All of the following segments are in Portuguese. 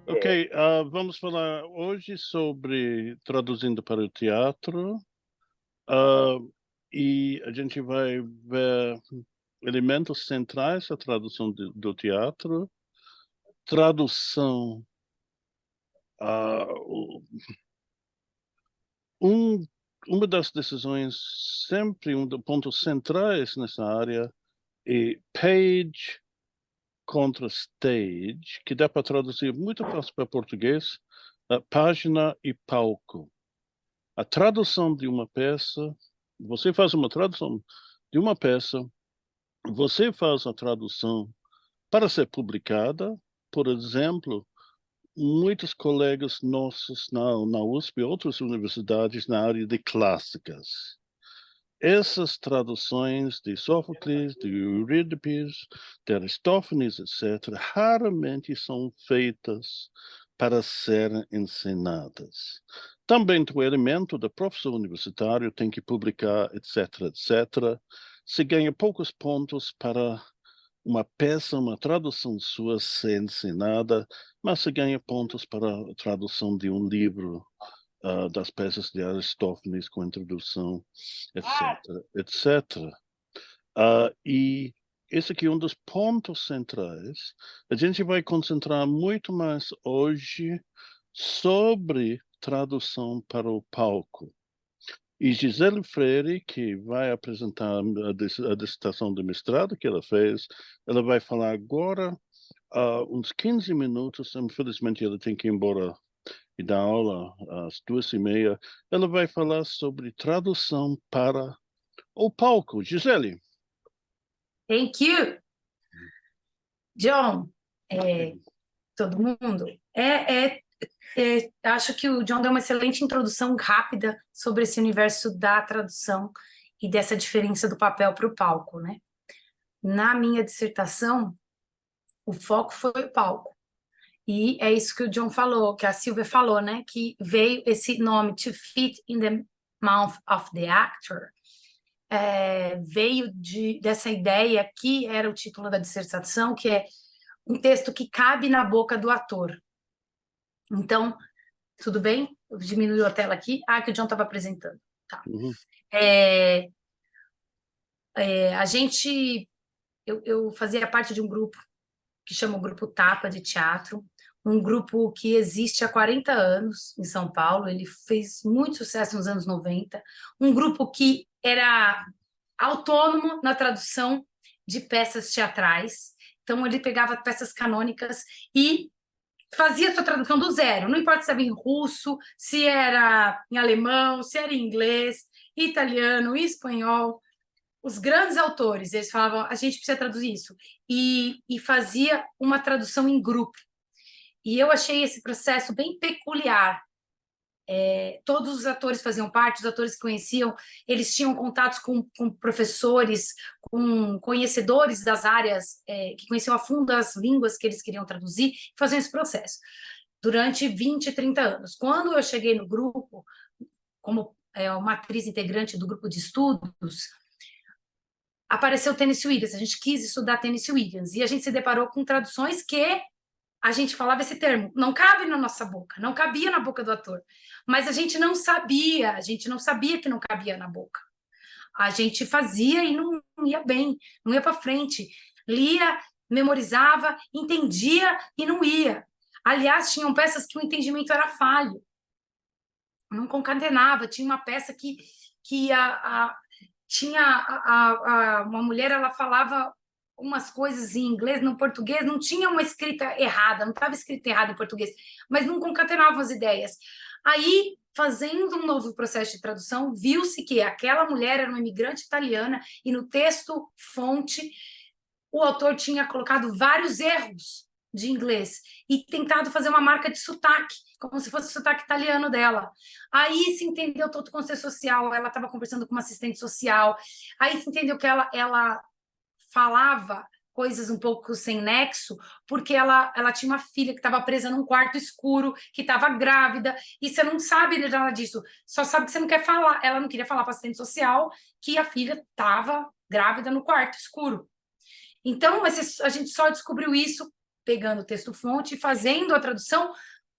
Ok, vamos falar hoje sobre traduzindo para o teatro, ah, e a gente vai ver elementos centrais da tradução do teatro, tradução, ah, um, uma das decisões, sempre um dos pontos centrais nessa área é page contra stage, que dá para traduzir muito fácil para português, página e palco. A tradução de uma peça, você faz uma tradução de uma peça, você faz a tradução para ser publicada, por exemplo, muitos colegas nossos na USP e outras universidades na área de clássicas. Essas traduções de Sófocles, de Eurípides, de Aristófanes, etc., raramente são feitas para serem ensinadas. Também o elemento do professor universitário tem que publicar, etc., etc. Se ganha poucos pontos para uma peça, uma tradução sua ser ensinada, mas se ganha pontos para a tradução de um livro das peças de Aristófanes com introdução, etc., etc. E esse aqui é um dos pontos centrais. A gente vai concentrar muito mais hoje sobre tradução para o palco. E Gisele Freire, que vai apresentar a dissertação de mestrado que ela fez, ela vai falar agora uns 15 minutos. Infelizmente ela tem que ir embora e dar aula às 2h30, ela vai falar sobre tradução para o palco. Gisele. Thank you, John. Todo mundo. Acho que o John deu uma excelente introdução rápida sobre esse universo da tradução e dessa diferença do papel para o palco, né? Na minha dissertação, o foco foi o palco. E é isso que o John falou, que a Silvia falou, né? Que veio esse nome, to fit in the mouth of the actor, veio dessa ideia que era o título da dissertação, que é um texto que cabe na boca do ator. Então, tudo bem? Eu diminuí a tela aqui. Que o John estava apresentando. Tá. Uhum. Eu fazia parte de um grupo que chama o Grupo Tapa de Teatro, um grupo que existe há 40 anos em São Paulo. Ele fez muito sucesso nos anos 90, um grupo que era autônomo na tradução de peças teatrais. Então, ele pegava peças canônicas e fazia a sua tradução do zero, não importa se era em russo, se era em alemão, se era em inglês, italiano, espanhol. Os grandes autores, eles falavam, a gente precisa traduzir isso. E fazia uma tradução em grupo. E eu achei esse processo bem peculiar. Todos os atores faziam parte, os atores que conheciam, eles tinham contatos com professores, com conhecedores das áreas, que conheciam a fundo as línguas que eles queriam traduzir, e faziam esse processo durante 20, 30 anos. Quando eu cheguei no grupo, como uma atriz integrante do grupo de estudos, apareceu Tennessee Williams. A gente quis estudar Tennessee Williams, e a gente se deparou com traduções que a gente falava esse termo, não cabe na nossa boca, não cabia na boca do ator, mas a gente não sabia que não cabia na boca. A gente fazia e não ia bem, não ia para frente, lia, memorizava, entendia e não ia. Aliás, tinham peças que o entendimento era falho, não concatenava. Tinha uma peça que uma mulher, ela falava umas coisas em inglês, no português, não tinha uma escrita errada, não estava escrito errado em português, mas não concatenavam as ideias. Aí, fazendo um novo processo de tradução, viu-se que aquela mulher era uma imigrante italiana e no texto fonte o autor tinha colocado vários erros de inglês e tentado fazer uma marca de sotaque, como se fosse o sotaque italiano dela. Aí se entendeu todo o contexto social, ela estava conversando com uma assistente social, aí se entendeu que ela falava coisas um pouco sem nexo, porque ela tinha uma filha que estava presa num quarto escuro, que estava grávida, e você não sabe nada disso, só sabe que você não quer falar. Ela não queria falar para a assistente social que a filha estava grávida no quarto escuro. Então, a gente só descobriu isso pegando o texto-fonte e fazendo a tradução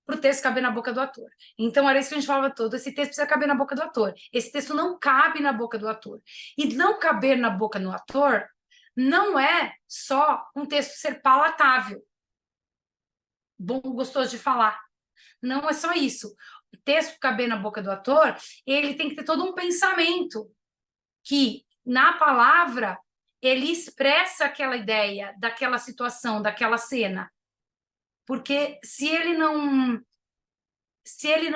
para o texto caber na boca do ator. Então, era isso que a gente falava todo, esse texto precisa caber na boca do ator. Esse texto não cabe na boca do ator. E não caber na boca do ator não é só um texto ser palatável, bom, gostoso de falar. Não é só isso. O texto caber na boca do ator, ele tem que ter todo um pensamento que, na palavra, ele expressa aquela ideia, daquela situação, daquela cena. Porque se ele não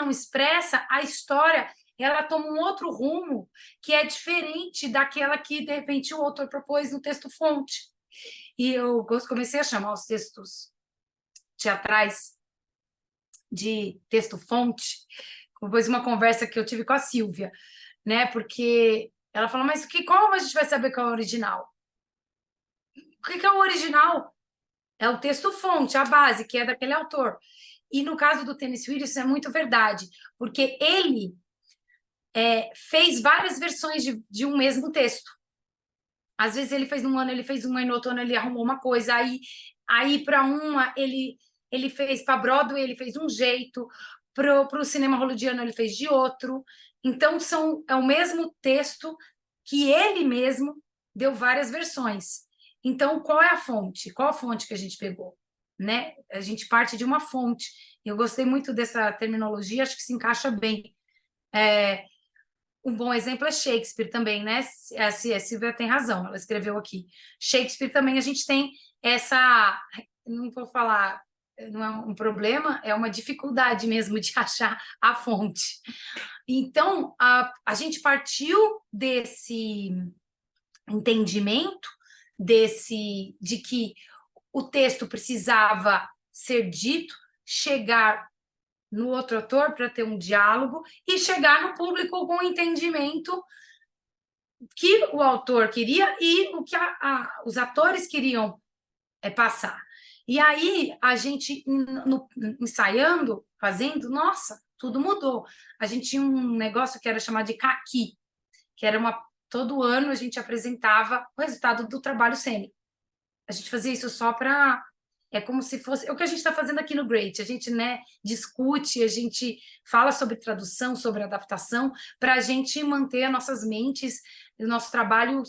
expressa, a história ela toma um outro rumo que é diferente daquela que, de repente, o autor propôs no texto-fonte. E eu comecei a chamar os textos teatrais de texto-fonte, depois de uma conversa que eu tive com a Silvia, né? Porque ela falou, mas como a gente vai saber qual é o original? O que é o original? É o texto-fonte, a base, que é daquele autor. E no caso do Tennessee Williams, isso é muito verdade, porque ele fez várias versões de um mesmo texto. Às vezes ele fez num ano, ele fez uma, e no outro ano ele arrumou uma coisa, aí para uma ele fez para Broadway, ele fez um jeito, para o cinema hollywoodiano ele fez de outro. Então é o mesmo texto que ele mesmo deu várias versões. Então, qual é a fonte? Qual a fonte que a gente pegou? Né? A gente parte de uma fonte. Eu gostei muito dessa terminologia, acho que se encaixa bem. Um bom exemplo é Shakespeare também, né? A Silvia tem razão, ela escreveu aqui. Shakespeare também a gente tem essa, não vou falar, não é um problema, é uma dificuldade mesmo de achar a fonte. Então, a gente partiu desse entendimento de que o texto precisava ser dito, chegar no outro ator para ter um diálogo e chegar no público com o entendimento que o autor queria e o que os atores queriam passar. E aí, a gente, ensaiando, fazendo, nossa, tudo mudou. A gente tinha um negócio que era chamado de caqui, que era todo ano a gente apresentava o resultado do trabalho cênico. A gente fazia isso só para... É como se fosse... É o que a gente está fazendo aqui no Great. A gente, né, discute, a gente fala sobre tradução, sobre adaptação, para a gente manter as nossas mentes, o nosso trabalho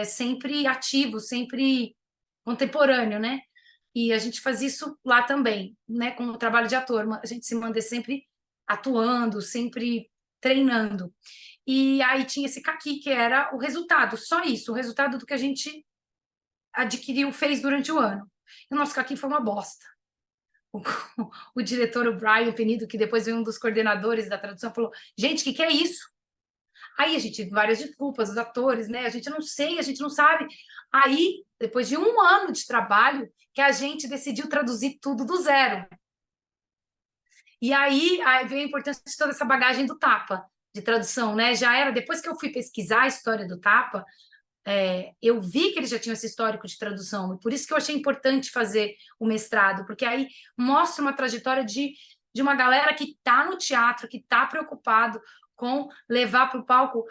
sempre ativo, sempre contemporâneo, né? E a gente faz isso lá também, né? Com o trabalho de ator. A gente se mantém sempre atuando, sempre treinando. E aí tinha esse caqui, que era o resultado, só isso, o resultado do que a gente adquiriu, fez durante o ano. E o nosso caqui foi uma bosta. O diretor, o Brian Penido, que depois veio um dos coordenadores da tradução, falou, gente, o que é isso? Aí a gente, várias desculpas, os atores, né? A gente não sei, a gente não sabe. Aí, depois de um ano de trabalho, que a gente decidiu traduzir tudo do zero. E aí veio a importância de toda essa bagagem do Tapa, de tradução, né? Já era, depois que eu fui pesquisar a história do Tapa, eu vi que eles já tinham esse histórico de tradução, e por isso que eu achei importante fazer o mestrado, porque aí mostra uma trajetória de uma galera que está no teatro, que está preocupado com levar para o palco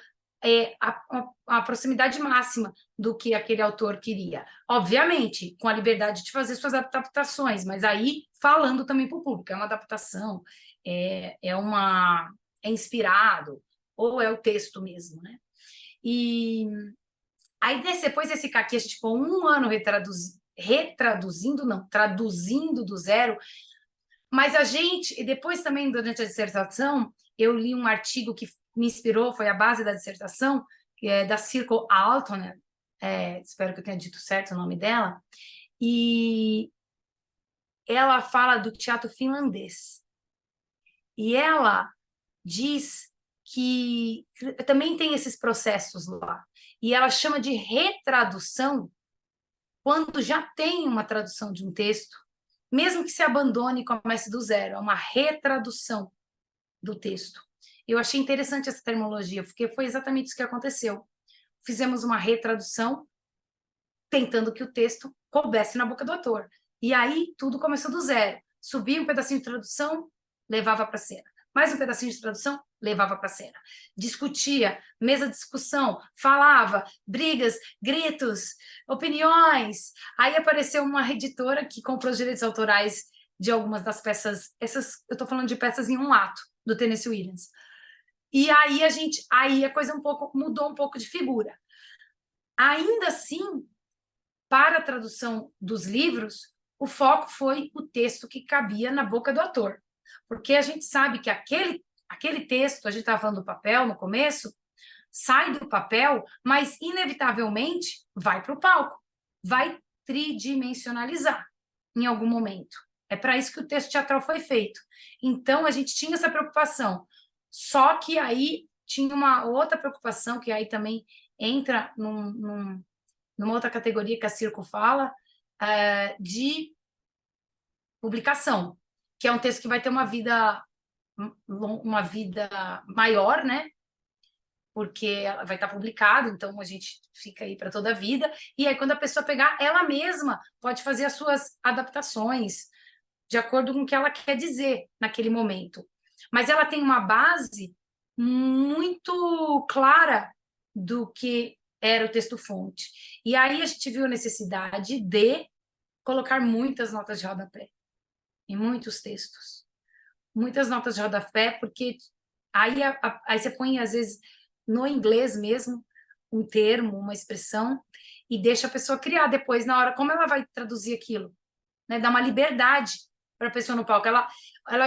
a proximidade máxima do que aquele autor queria. Obviamente, com a liberdade de fazer suas adaptações, mas aí falando também para o público, é uma adaptação, é inspirado, ou é o texto mesmo, né? E aí, depois desse caqui, a gente ficou um ano traduzindo do zero, mas e depois também, durante a dissertação, eu li um artigo que me inspirou, foi a base da dissertação, que é da Circle Altonen, espero que eu tenha dito certo o nome dela, e ela fala do teatro finlandês. E ela diz que também tem esses processos lá. E ela chama de retradução quando já tem uma tradução de um texto, mesmo que se abandone e comece do zero, é uma retradução do texto. Eu achei interessante essa terminologia, porque foi exatamente isso que aconteceu. Fizemos uma retradução, tentando que o texto coubesse na boca do ator. E aí tudo começou do zero. Subia um pedacinho de tradução, levava para a cena. mais um pedacinho de tradução, levava para a cena. Discutia, mesa de discussão, falava, brigas, gritos, opiniões. Aí apareceu uma editora que comprou os direitos autorais de algumas das peças, eu estou falando de peças em um ato, do Tennessee Williams. E aí a coisa mudou um pouco de figura. Ainda assim, para a tradução dos livros, o foco foi o texto que cabia na boca do ator. Porque a gente sabe que aquele texto, a gente estava falando do papel no começo, sai do papel, mas inevitavelmente vai para o palco, vai tridimensionalizar em algum momento. É para isso que o texto teatral foi feito. Então, a gente tinha essa preocupação. Só que aí tinha uma outra preocupação, que aí também entra numa outra categoria que a Circo fala, de publicação, que é um texto que vai ter uma vida maior, né? Porque ela vai estar publicado, então a gente fica aí para toda a vida. E aí, quando a pessoa pegar, ela mesma pode fazer as suas adaptações de acordo com o que ela quer dizer naquele momento. Mas ela tem uma base muito clara do que era o texto-fonte. E aí a gente viu a necessidade de colocar muitas notas de rodapé em muitos textos. Muitas notas de rodapé, porque aí você põe, às vezes, no inglês mesmo, um termo, uma expressão, e deixa a pessoa criar depois, na hora, como ela vai traduzir aquilo? Né? Dá uma liberdade para a pessoa no palco. Ela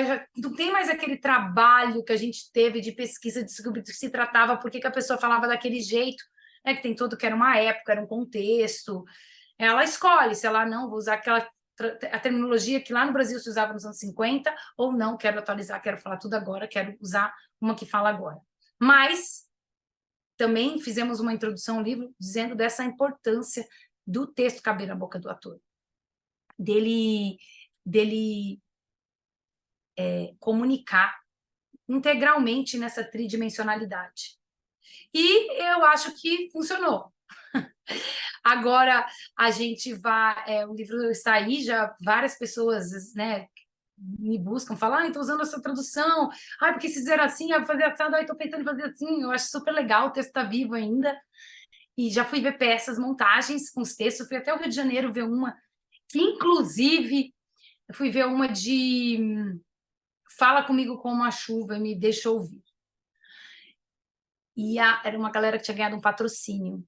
já não tem mais aquele trabalho que a gente teve de pesquisa, de descobrir do que se tratava, por que a pessoa falava daquele jeito, né? Que tem tudo que era uma época, era um contexto. Ela escolhe se ela não vou usar a terminologia que lá no Brasil se usava nos anos 50, ou não, quero atualizar, quero falar tudo agora, quero usar uma que fala agora. Mas também fizemos uma introdução ao livro dizendo dessa importância do texto caber na boca do ator, dele comunicar integralmente nessa tridimensionalidade. E eu acho que funcionou. Agora a gente vai, o livro está aí, já várias pessoas, né, me buscam, falam, estou usando essa tradução, porque se fizeram assim, fazer assado, estou pensando em fazer assim, eu acho super legal, o texto está vivo ainda, e já fui ver peças, montagens com os textos, fui até o Rio de Janeiro ver uma, que inclusive, eu fui ver uma de Fala Comigo Como a Chuva, e me deixa ouvir. E era uma galera que tinha ganhado um patrocínio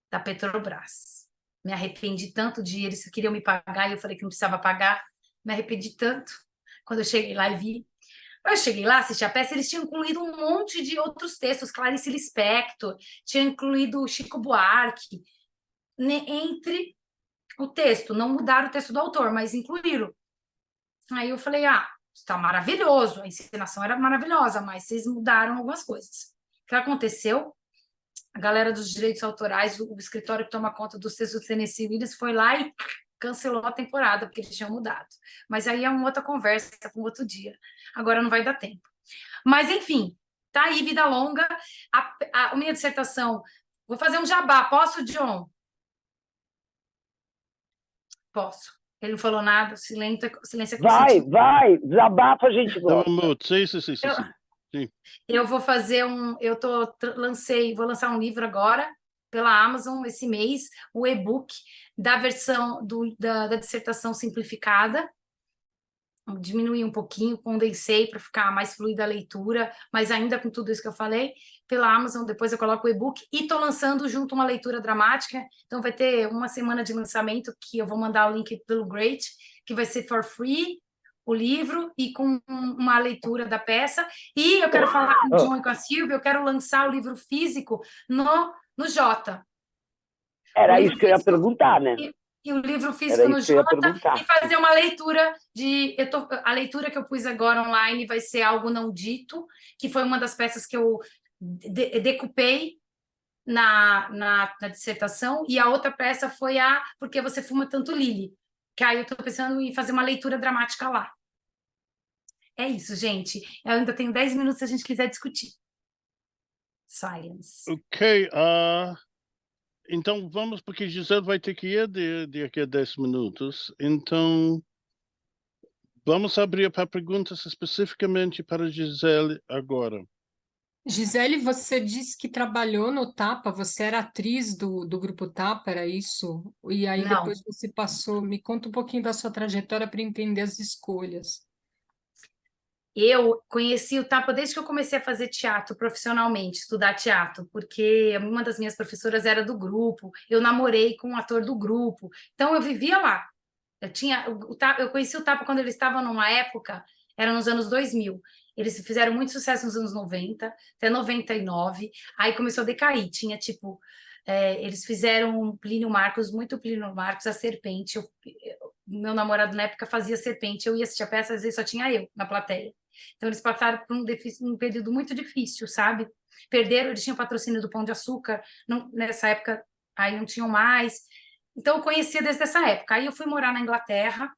da Petrobras. Me arrependi tanto de eles queriam me pagar e eu falei que não precisava pagar. Me arrependi tanto quando eu cheguei lá e vi. Eu cheguei lá, assisti a peça, eles tinham incluído um monte de outros textos, Clarice Lispector, tinha incluído Chico Buarque, entre o texto. Não mudaram o texto do autor, mas incluíram. Aí eu falei, está maravilhoso, a encenação era maravilhosa, mas vocês mudaram algumas coisas. O que aconteceu? A galera dos direitos autorais, o escritório que toma conta dos textos do Tennessee Williams foi lá e cancelou a temporada, porque eles tinham mudado. Mas aí é uma outra conversa para um outro dia. Agora não vai dar tempo. Mas, enfim, tá aí, vida longa. A minha dissertação, vou fazer um jabá. Posso, John? Posso. Ele não falou nada, silêncio é consentimento. Vai, desabafa, a gente gosta. Sim. Eu vou fazer vou lançar um livro agora pela Amazon esse mês, o e-book da versão da dissertação simplificada. Diminuí um pouquinho, condensei para ficar mais fluida a leitura, mas ainda com tudo isso que eu falei, pela Amazon, depois eu coloco o e-book e estou lançando junto uma leitura dramática, então vai ter uma semana de lançamento que eu vou mandar o link pelo Great, que vai ser for free, o livro, e com uma leitura da peça, e eu quero falar com o John e com a Silvia, eu quero lançar o livro físico no Jota. Era isso que eu ia perguntar, né? E o livro físico no Jota, e fazer uma leitura a leitura que eu pus agora online vai ser Algo Não Dito, que foi uma das peças que eu decupei na dissertação, e a outra peça foi Porque Você Fuma Tanto, Lili, que aí eu estou pensando em fazer uma leitura dramática lá. É isso, gente. Eu ainda tenho 10 minutos se a gente quiser discutir. Silence. Ok, então vamos, porque Gisele vai ter que ir daqui a 10 minutos. Então, Vamos abrir para perguntas especificamente para Gisele agora. Gisele, você disse que trabalhou no Tapa, você era atriz do Grupo Tapa, era isso? E aí Não. depois você passou, me conta um pouquinho da sua trajetória para entender as escolhas. Eu conheci o Tapa desde que eu comecei a fazer teatro profissionalmente, estudar teatro, porque uma das minhas professoras era do grupo, eu namorei com um ator do grupo, então eu vivia lá. Eu conheci o Tapa quando eles estavam numa época, era nos anos 2000. Eles fizeram muito sucesso nos anos 90, até 99, aí começou a decair. Tinha tipo, eles fizeram um Plínio Marcos, muito Plínio Marcos, a Serpente. Meu namorado na época fazia Serpente, eu ia assistir a peça, às vezes só tinha eu na plateia. Então eles passaram por um período muito difícil, sabe? Perderam, eles tinham patrocínio do Pão de Açúcar, nessa época aí não tinham mais. Então eu conhecia desde essa época. Aí eu fui morar na Inglaterra.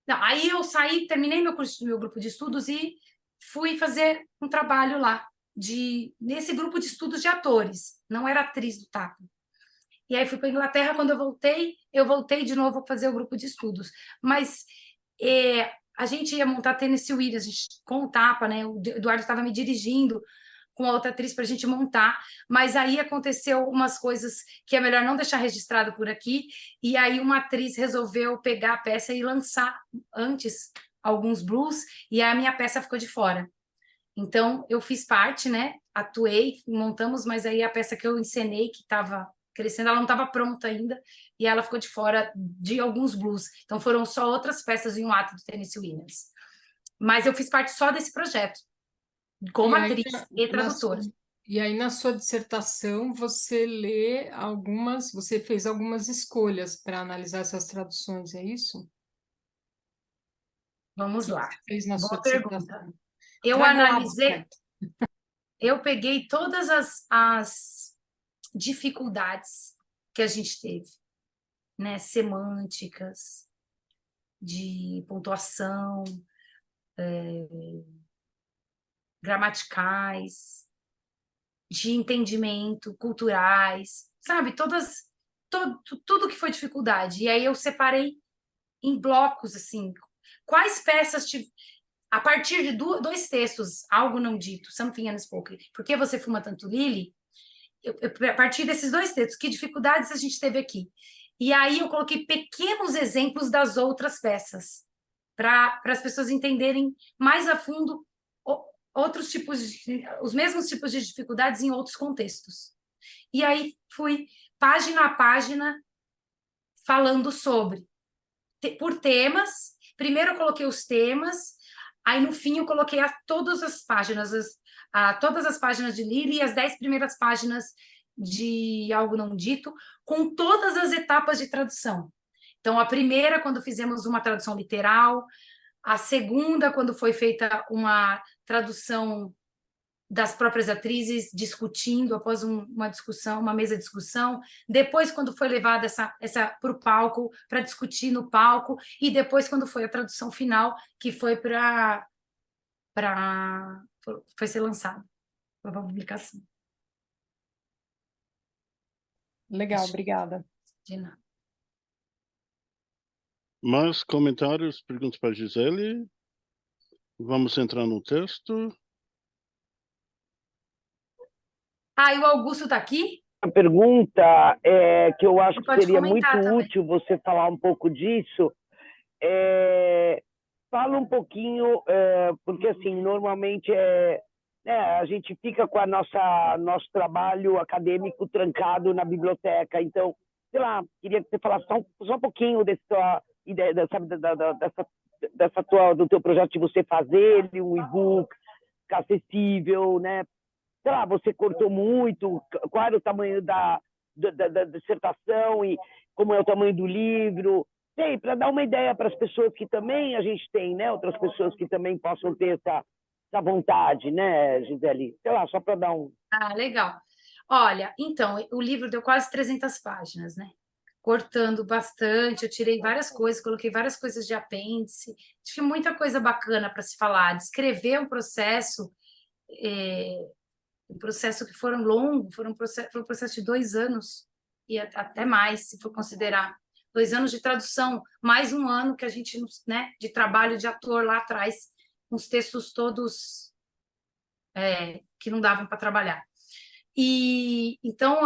Não, aí eu saí, terminei meu grupo de estudos e fui fazer um trabalho lá nesse grupo de estudos de atores. Não era atriz do TAP. E aí fui para a Inglaterra. Quando eu voltei de novo a fazer o grupo de estudos. Mas a gente ia montar Tennessee Williams com o Tapa, né? O Eduardo estava me dirigindo com a outra atriz para a gente montar, mas aí aconteceu umas coisas que é melhor não deixar registrado por aqui, e aí uma atriz resolveu pegar a peça e lançar antes alguns blues, e a minha peça ficou de fora. Então, eu fiz parte, né? Atuei, montamos, mas aí a peça que eu encenei, que estava crescendo, ela não estava pronta ainda, e ela ficou de fora de alguns blues. Então, foram só outras peças em um ato do Tennessee Williams. Mas eu fiz parte só desse projeto, como atriz e tradutora. E aí, na sua dissertação, você você fez algumas escolhas para analisar essas traduções, é isso? Vamos lá. Você fez na Boa sua pergunta. dissertação. Eu Traga o lado analisei, certo. eu peguei todas as dificuldades que a gente teve, né? Semânticas, de pontuação, gramaticais, de entendimento, culturais, sabe? Tudo que foi dificuldade. E aí eu separei em blocos, assim, quais peças a partir de dois textos, Algo Não Dito, Something Unspoken, Por que Você Fuma Tanto, Lily? A partir desses dois textos, que dificuldades a gente teve aqui? E aí eu coloquei pequenos exemplos das outras peças, para as pessoas entenderem mais a fundo outros tipos os mesmos tipos de dificuldades em outros contextos. E aí fui página a página falando sobre por temas. Primeiro eu coloquei os temas, aí no fim eu coloquei todas as páginas, todas as páginas de Lily e as 10 primeiras páginas de Algo Não Dito, com todas as etapas de tradução. Então, a primeira, quando fizemos uma tradução literal, a segunda, quando foi feita uma tradução das próprias atrizes discutindo após uma discussão, uma mesa de discussão, depois quando foi levada essa para o palco, para discutir no palco, e depois quando foi a tradução final, que foi foi ser lançado para a publicação. Legal, obrigada. De nada. Mais comentários, perguntas para a Gisele? Vamos entrar no texto. E o Augusto está aqui? A pergunta que eu acho que seria muito também. útil você falar um pouco disso. Fala um pouquinho, porque assim, normalmente a gente fica com nosso trabalho acadêmico trancado na biblioteca. Então, sei lá, queria que você falasse só um pouquinho dessa tua ideia, do teu projeto de você fazer um e-book acessível, né? Sei lá, você cortou muito, qual era o tamanho da dissertação e como é o tamanho do livro, sei, para dar uma ideia para as pessoas que também a gente tem, né? Outras pessoas que também possam ter essa vontade, né, Gisele? Sei lá, só para dar um... Legal. Olha, então, o livro deu quase 300 páginas, né? Cortando bastante, eu tirei várias coisas, coloquei várias coisas de apêndice, tinha muita coisa bacana para se falar, descrever um processo que foram longos, foi um processo de 2 anos, e até mais, se for considerar 2 anos de tradução, mais 1 ano que a gente, né, de trabalho de ator lá atrás, com os textos todos que não davam para trabalhar. E então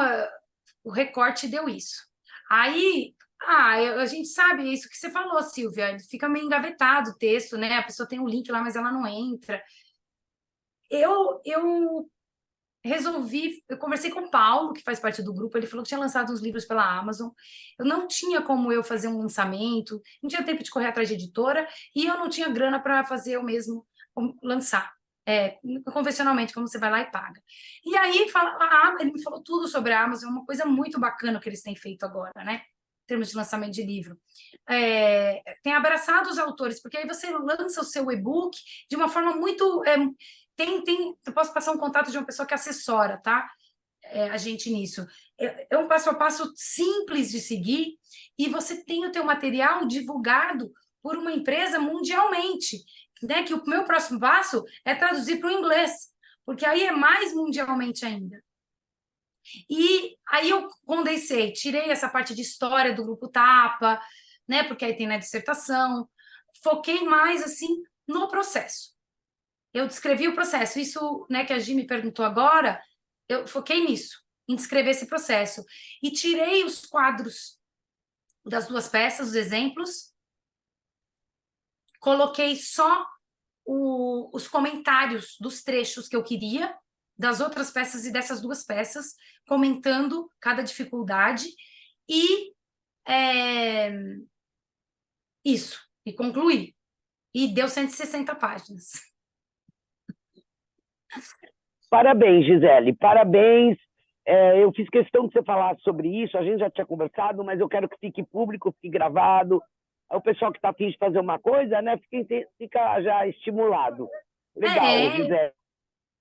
o recorte deu isso. Aí, a gente sabe isso que você falou, Silvia, fica meio engavetado o texto, né? A pessoa tem um link lá, mas ela não entra. Eu resolvi, eu conversei com o Paulo, que faz parte do grupo, ele falou que tinha lançado uns livros pela Amazon. Eu não tinha como eu fazer um lançamento, não tinha tempo de correr atrás de editora, e eu não tinha grana para fazer eu mesmo lançar. Convencionalmente, como você vai lá e paga. E aí, ele me falou tudo sobre a Amazon, uma coisa muito bacana que eles têm feito agora, né? Em termos de lançamento de livro. Tem abraçado os autores, porque aí você lança o seu e-book de uma forma muito... eu posso passar um contato de uma pessoa que assessora, tá? A gente nisso. É um passo a passo simples de seguir, e você tem o teu material divulgado por uma empresa mundialmente, né? Que o meu próximo passo é traduzir para o inglês, porque aí é mais mundialmente ainda. E aí eu condensei, tirei essa parte de história do Grupo Tapa, né? Porque aí tem na dissertação, foquei mais assim no processo. Eu descrevi o processo, isso, né, que a Gi me perguntou agora, eu foquei nisso, em descrever esse processo. E tirei os quadros das 2 peças, os exemplos, coloquei só os comentários dos trechos que eu queria, das outras peças e dessas 2 peças, comentando cada dificuldade, e isso, e concluí. E deu 160 páginas. Parabéns, Gisele, parabéns. Eu fiz questão que você falasse sobre isso, a gente já tinha conversado, mas eu quero que fique público, fique gravado. O pessoal que está afim de fazer uma coisa, né, fica já estimulado. Legal, Gisele.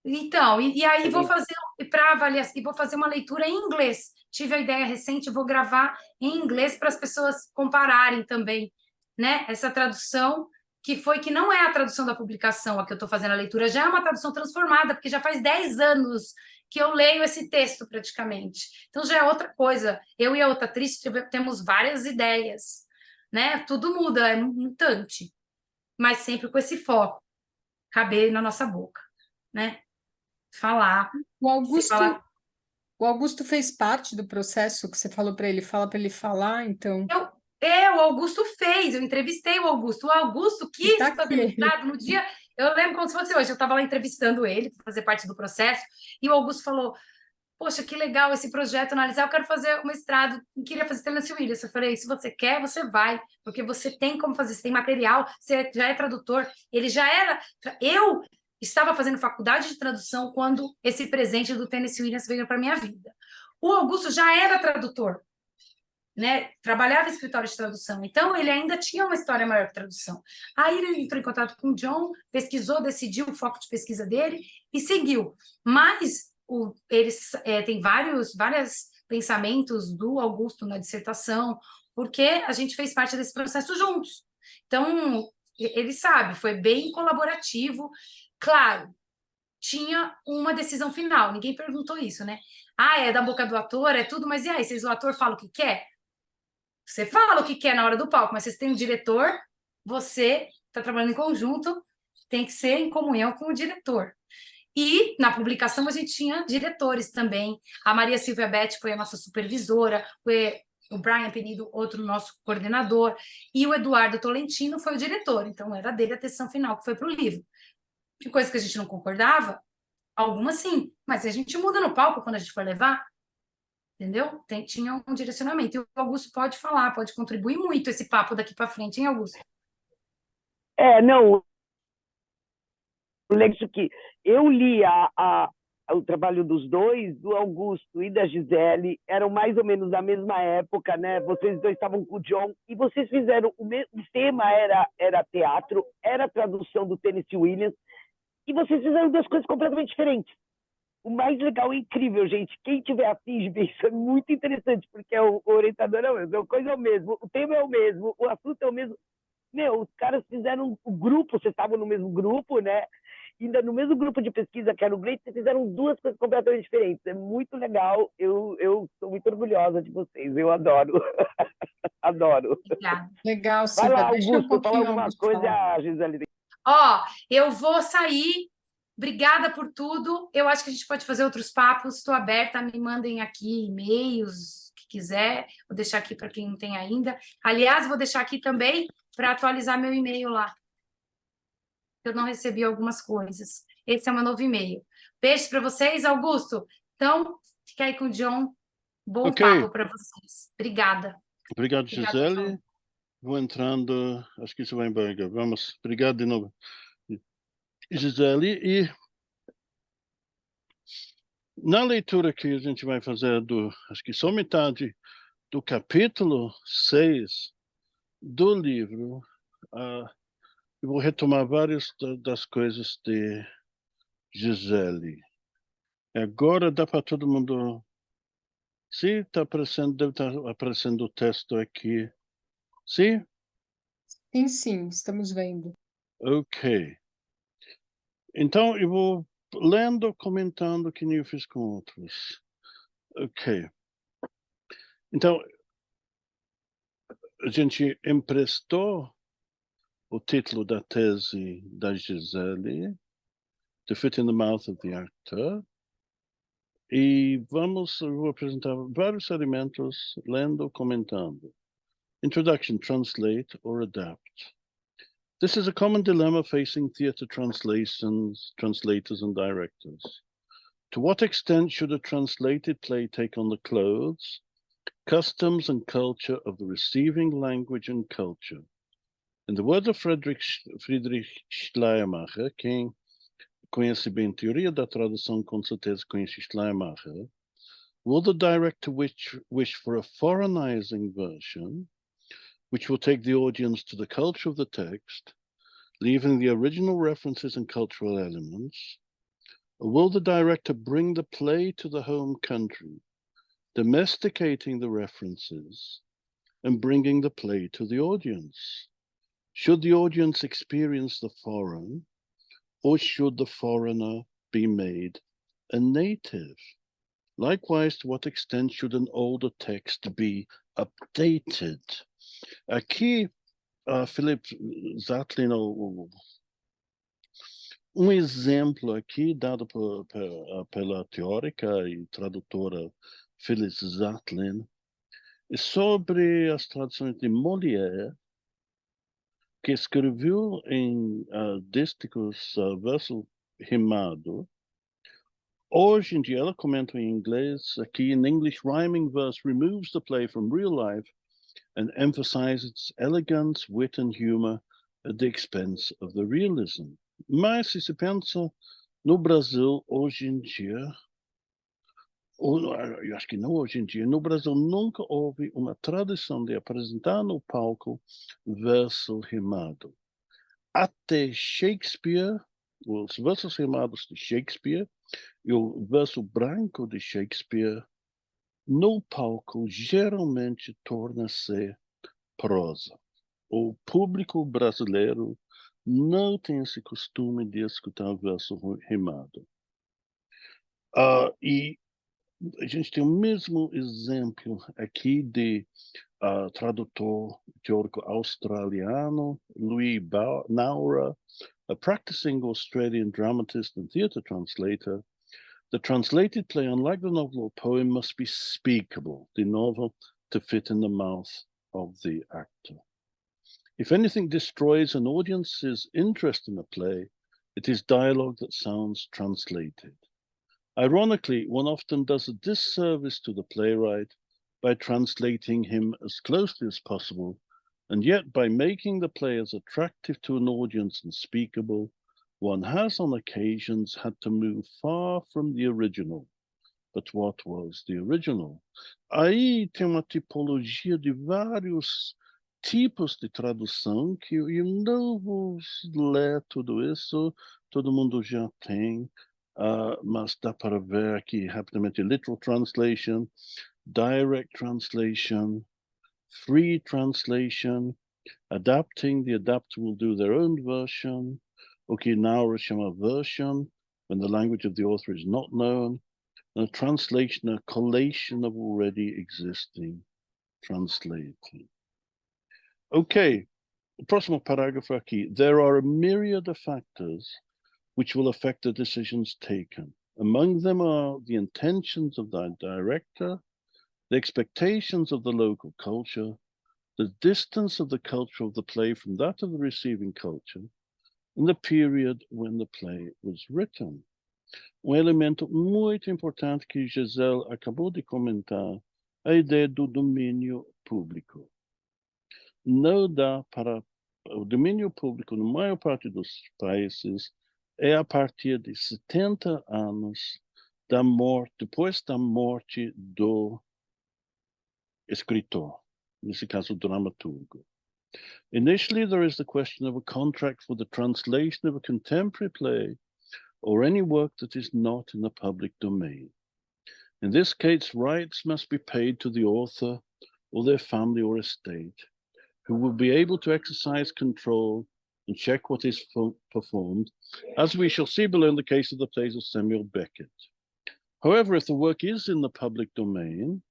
Então, e aí vou fazer para avaliação, e vou fazer uma leitura em inglês. Tive a ideia recente, vou gravar em inglês para as pessoas compararem também, né? Essa tradução que não é a tradução da publicação, a que eu estou fazendo a leitura, já é uma tradução transformada, porque já faz 10 anos que eu leio esse texto praticamente. Então já é outra coisa. Eu e a outra atriz temos várias ideias, né? Tudo muda, é mutante, mas sempre com esse foco, caber na nossa boca, né? Falar. O Augusto, falar. o Augusto fez parte do processo que você falou para ele, fala para ele falar, então. O Augusto fez, eu entrevistei o Augusto quis Tá fazer aqui. mestrado no dia, eu lembro como se fosse hoje, eu estava lá entrevistando ele, para fazer parte do processo, e o Augusto falou, poxa, que legal esse projeto, analisar, eu quero fazer o mestrado, queria fazer Tennessee Williams. Eu falei, se você quer, você vai, porque você tem como fazer, você tem material, você já é tradutor, ele já era... Eu estava fazendo faculdade de tradução quando esse presente do Tennessee Williams veio para minha vida. O Augusto já era tradutor, né? Trabalhava em escritório de tradução, então ele ainda tinha uma história maior que tradução. Aí ele entrou em contato com o John, pesquisou, decidiu o foco de pesquisa dele e seguiu. Mas eles têm vários pensamentos do Augusto na dissertação, porque a gente fez parte desse processo juntos. Então, ele sabe, foi bem colaborativo. Claro, tinha uma decisão final, ninguém perguntou isso, né? É da boca do ator, é tudo, mas e aí, se o ator fala o que quer? Você fala o que quer na hora do palco, mas você tem um diretor, você está trabalhando em conjunto, tem que ser em comunhão com o diretor. E na publicação a gente tinha diretores também. A Maria Silvia Beth foi a nossa supervisora, o Brian Penido, outro nosso coordenador, e o Eduardo Tolentino foi o diretor. Então era dele a decisão final, que foi para o livro. Que coisa que a gente não concordava? Algumas sim, mas a gente muda no palco quando a gente for levar. Entendeu? Tinha um direcionamento. E o Augusto pode falar, pode contribuir muito esse papo daqui para frente, hein, Augusto? Não. Isso que eu li o trabalho dos dois, do Augusto e da Gisele, eram mais ou menos da mesma época, né? Vocês dois estavam com o John e vocês fizeram o tema era teatro, era a tradução do Tennessee Williams, e vocês fizeram 2 coisas completamente diferentes. O mais legal e incrível, gente, quem tiver afim de ver isso é muito interessante, porque o orientador é o mesmo, a coisa é o mesmo, o tema é o mesmo, o assunto é o mesmo. Meu, os caras fizeram o grupo, vocês estavam no mesmo grupo, né? ainda no mesmo grupo de pesquisa que era o GRIT, vocês fizeram duas coisas completamente diferentes. É muito legal. Eu sou muito orgulhosa de vocês. Eu adoro. Adoro. Obrigada. Legal, Vai Cida. lá, Deixa um Augusto, fala pouquinho, alguma Augusto, coisa e falar. a Gisele. Ó, eu vou sair. Obrigada por tudo. Eu acho que a gente pode fazer outros papos. Estou aberta, me mandem aqui e-mails, o que quiser. Vou deixar aqui para quem não tem ainda. Aliás, vou deixar aqui também para atualizar meu e-mail lá. Eu não recebi algumas coisas. Esse é o meu novo e-mail. Beijo para vocês, Augusto. Então, fica aí com o John. Bom Ok, papo para vocês. Obrigada. obrigado, Obrigada, Gisele. John. Vou entrando, acho que isso vai embora. Vamos, obrigado de novo, Gisele. E na leitura que a gente vai fazer acho que só metade do capítulo 6 do livro, eu vou retomar várias das coisas de Gisele. Agora dá para todo mundo. Sim, está aparecendo, deve estar aparecendo o texto aqui. Sim? Sim, estamos vendo. Ok. Então, eu vou lendo, comentando, que nem eu fiz com outros. Ok. Então, a gente emprestou o título da tese da Gisele, The Fit in the Mouth of the Actor, e eu vou apresentar vários elementos, lendo, comentando. Introduction, translate or adapt. This is a common dilemma facing theatre translators and directors. To what extent should a translated play take on the clothes, customs and culture of the receiving language and culture? In the words of Friedrich Schleiermacher, quem conhece bem teoria da tradução com certeza conhece Schleiermacher, will the director wish for a foreignizing version, which will take the audience to the culture of the text, leaving the original references and cultural elements? Or will the director bring the play to the home country, domesticating the references and bringing the play to the audience? Should the audience experience the foreign, or should the foreigner be made a native? Likewise, to what extent should an older text be updated? Aqui, Philip Zatlin, exemplo aqui dado pela teórica e tradutora Phyllis Zatlin é sobre as traduções de Molière, que escreveu em dísticos verso rimado. Hoje em dia, ela comenta em inglês aqui, in English, rhyming verse removes the play from real life and emphasizes its elegance, wit and humor at the expense of the realism. Mas se se pensa no Brasil hoje em dia, eu acho que não hoje em dia, no Brasil nunca houve uma tradição de apresentar no palco verso rimado. Até Shakespeare, os versos rimados de Shakespeare e o verso branco de Shakespeare, no palco geralmente torna-se prosa. O público brasileiro não tem esse costume de escutar verso rimado. E a gente tem o mesmo exemplo aqui de tradutor teórico australiano, Louis Naura, a practicing Australian dramatist and theatre translator. The translated play, unlike the novel or poem, must be speakable, de novo, to fit in the mouth of the actor. If anything destroys an audience's interest in a play, it is dialogue that sounds translated. Ironically, one often does a disservice to the playwright by translating him as closely as possible, and yet by making the play as attractive to an audience and speakable, one has on occasions had to move far from the original. But what was the original? Aí tem uma tipologia de vários tipos de tradução que eu não vou ler tudo isso, todo mundo já tem, mas dá para ver aqui rapidamente: literal translation, direct translation, free translation, adapting, the adapter will do their own version, o que Naura chama version, when the language of the author is not known, and a translation, a collation of already existing translating. Okay, o próximo parágrafo aqui. There are a myriad of factors which will affect the decisions taken. Among them are the intentions of the director, the expectations of the local culture, the distance of the culture of the play from that of the receiving culture, and the period when the play was written. Elemento muito importante que Gisele acabou de comentar, a ideia do domínio público. Não dá para o domínio público, na maior parte dos países, é a partir de 70 anos da morte, depois da morte do escritor, nesse caso, dramaturgo. Initially, there is the question of a contract for the translation of a contemporary play or any work that is not in the public domain. In this case, rights must be paid to the author or their family or estate, who will be able to exercise control and check what is performed, as we shall see below in the case of the plays of Samuel Beckett. However, if the work is in the public domain,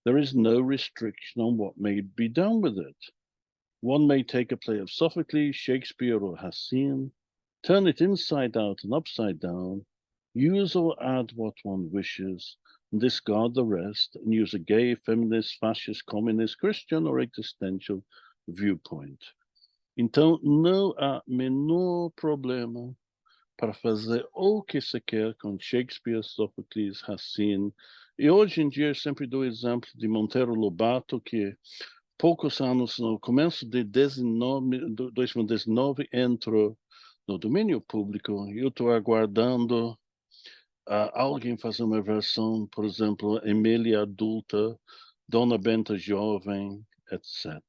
there is no restriction on what may be done with it. One may take a play of Sophocles, Shakespeare, or Racine, turn it inside out and upside down, use or add what one wishes, and discard the rest, and use a gay, feminist, fascist, communist, Christian, or existential viewpoint. Então, não há menor problema para fazer o que se quer com Shakespeare, Sophocles, Racine. E hoje em dia eu sempre dou exemplo de Monteiro Lobato, que poucos anos, no começo de 2019, entrou no domínio público. Eu estou aguardando alguém fazer uma versão, por exemplo, Emília adulta, Dona Benta jovem, etc.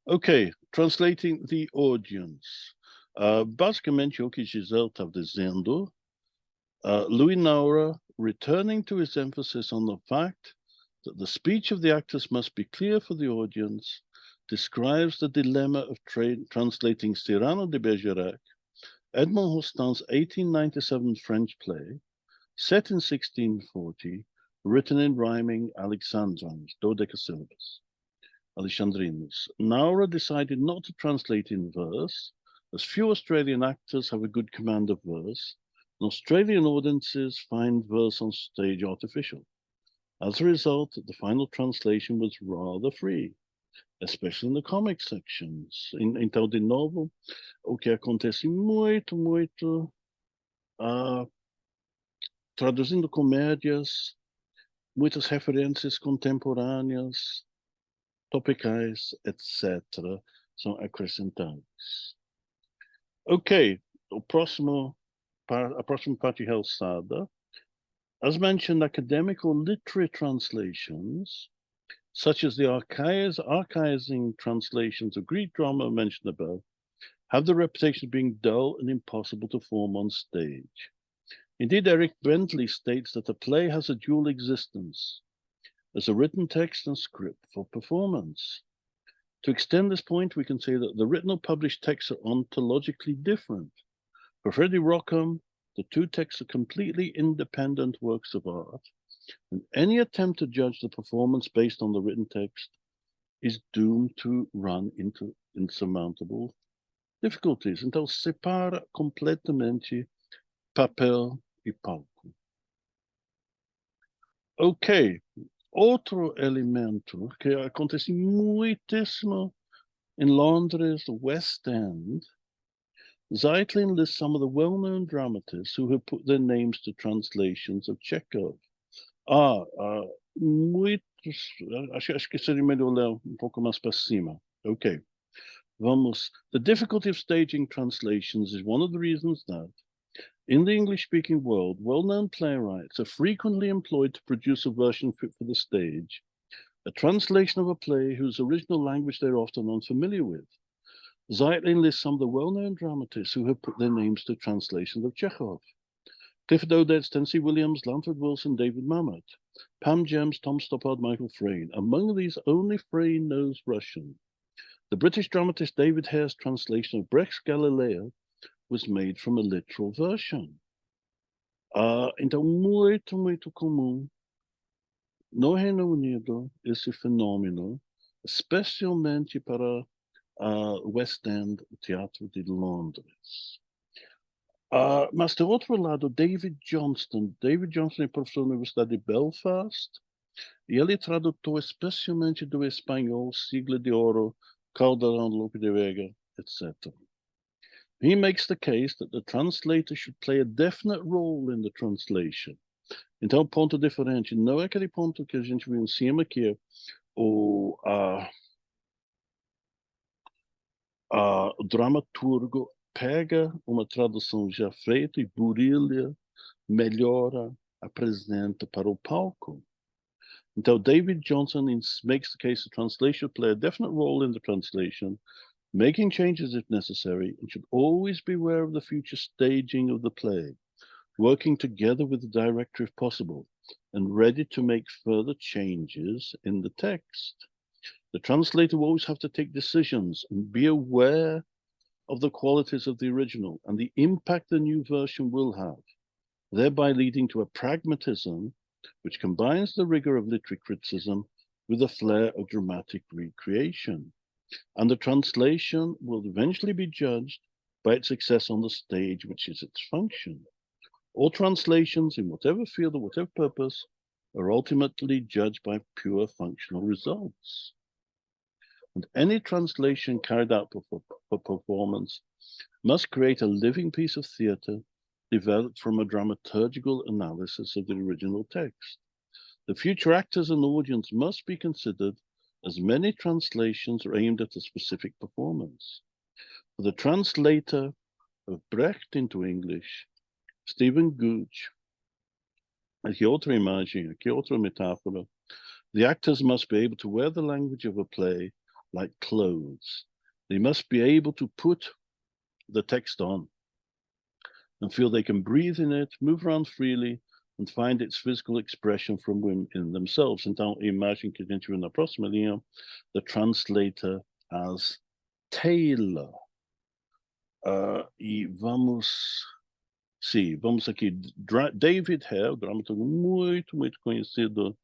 Okay, translating the audience. Basicamente o que Gisele estava dizendo, Louis Naura returning to his emphasis on the fact that the speech of the actors must be clear for the audience, describes the dilemma of translating Cyrano de Bergerac, Edmond Rostan's 1897 French play, set in 1640, written in rhyming Alexandrines, dodecasyllabus, Alexandrinus. Naura decided not to translate in verse, as few Australian actors have a good command of verse, and Australian audiences find verse on stage artificial. As a result, the final translation was rather free, especially in the comic sections. Então, de novo, o que acontece muito, traduzindo comédias, muitas referências contemporâneas, topicais, etc., são acrescentadas. Ok, a próxima parte realçada. As mentioned, academic or literary translations, such as the archaizing translations of Greek drama mentioned above, have the reputation of being dull and impossible to form on stage. Indeed, Eric Bentley states that a play has a dual existence, as a written text and script for performance. To extend this point, we can say that the written or published texts are ontologically different. For Freddie Rockham, the two texts are completely independent works of art, and any attempt to judge the performance based on the written text is doomed to run into insurmountable difficulties. Então, separa completamente papel e palco. Ok, outro elemento que acontece muitíssimo in Londres, the West End. Zeitlin lists some of the well-known dramatists who have put their names to translations of Chekhov. Muitos, acho que seria melhor ler pouco mais para cima. Okay, vamos. The difficulty of staging translations is one of the reasons that, in the English-speaking world, well-known playwrights are frequently employed to produce a version fit for the stage, a translation of a play whose original language they're often unfamiliar with. Zeitlin lists some of the well-known dramatists who have put their names to translations of Chekhov. Clifford Odets, Tennessee Williams, Lanford Wilson, David Mamet, Pam Gems, Tom Stoppard, Michael Frayn. Among these, only Frayn knows Russian. The British dramatist David Hare's translation of Brecht's Galileo was made from a literal version. Então, muito comum no Reino Unido esse fenômeno, especialmente para West End, o Teatro de Londres. Mas, do outro lado, David Johnston é professor na Universidade de Belfast, e ele tradutor especialmente do espanhol Siglo de Ouro, Calderón, Lope de Vega, etc. He makes the case that the translator should play a definite role in the translation. Então, ponto diferente, não é aquele ponto que a gente viu em cima, que é o dramaturgo pega uma tradução já feita e burilha, melhora, apresenta para o palco. Então, David Johnson makes the case the translation should play a definite role in the translation, making changes if necessary, and should always be aware of the future staging of the play, working together with the director if possible, and ready to make further changes in the text. The translator will always have to take decisions and be aware of the qualities of the original and the impact the new version will have, thereby leading to a pragmatism which combines the rigor of literary criticism with the flair of dramatic recreation. And the translation will eventually be judged by its success on the stage, which is its function. All translations, in whatever field or whatever purpose, are ultimately judged by pure functional results. And any translation carried out for performance must create a living piece of theatre developed from a dramaturgical analysis of the original text. The future actors and audience must be considered as many translations are aimed at a specific performance. For the translator of Brecht into English, Stephen Gooch, aqui outra imagem, aqui outra metáfora, the actors must be able to wear the language of a play like clothes. They must be able to put the text on and feel they can breathe in it, move around freely, and find its physical expression from within themselves. Então, a imagem que a gente viu na próxima linha, the translator as tailor. E vamos aqui, David Hare, dramaturgo muito conhecido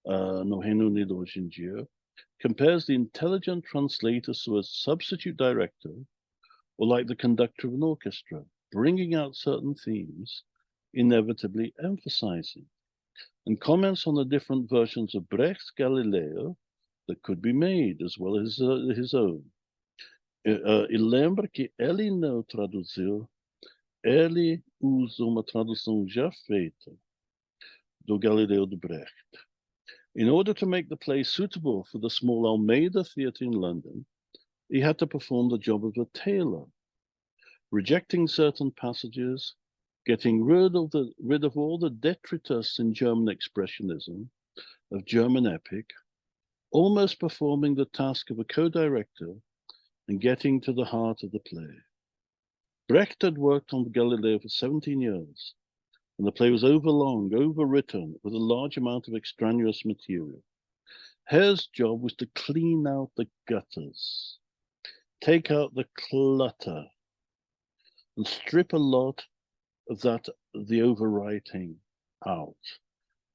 no Reino Unido hoje em dia, compares the intelligent translator to a substitute director, or like the conductor of an orchestra, bringing out certain themes, inevitably emphasizing, and comments on the different versions of Brecht's Galileo that could be made, as well as his own. E lembra que ele não traduziu, ele usa uma tradução já feita do Galileo de Brecht. In order to make the play suitable for the small Almeida Theatre in London, he had to perform the job of a tailor, rejecting certain passages, getting rid of all the detritus in German expressionism, of German epic, almost performing the task of a co-director and getting to the heart of the play. Brecht had worked on Galileo for 17 years, and the play was overlong, overwritten, with a large amount of extraneous material. Hare's job was to clean out the gutters, take out the clutter, and strip a lot of the overwriting out.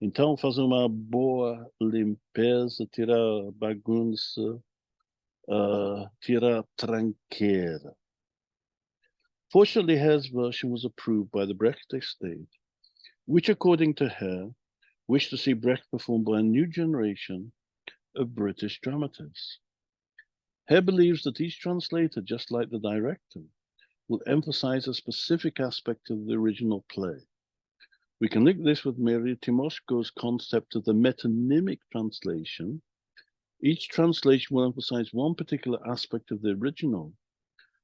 Então, fazer uma boa limpeza, tirar bagunça, tirar tranqueira. Fortunately, Hare's version was approved by the Brecht estate, which, according to Hare, wished to see Brecht performed by a new generation of British dramatists. Hare believes that each translator, just like the director, will emphasize a specific aspect of the original play. We can link this with Mary Timoshko's concept of the metonymic translation. Each translation will emphasize one particular aspect of the original.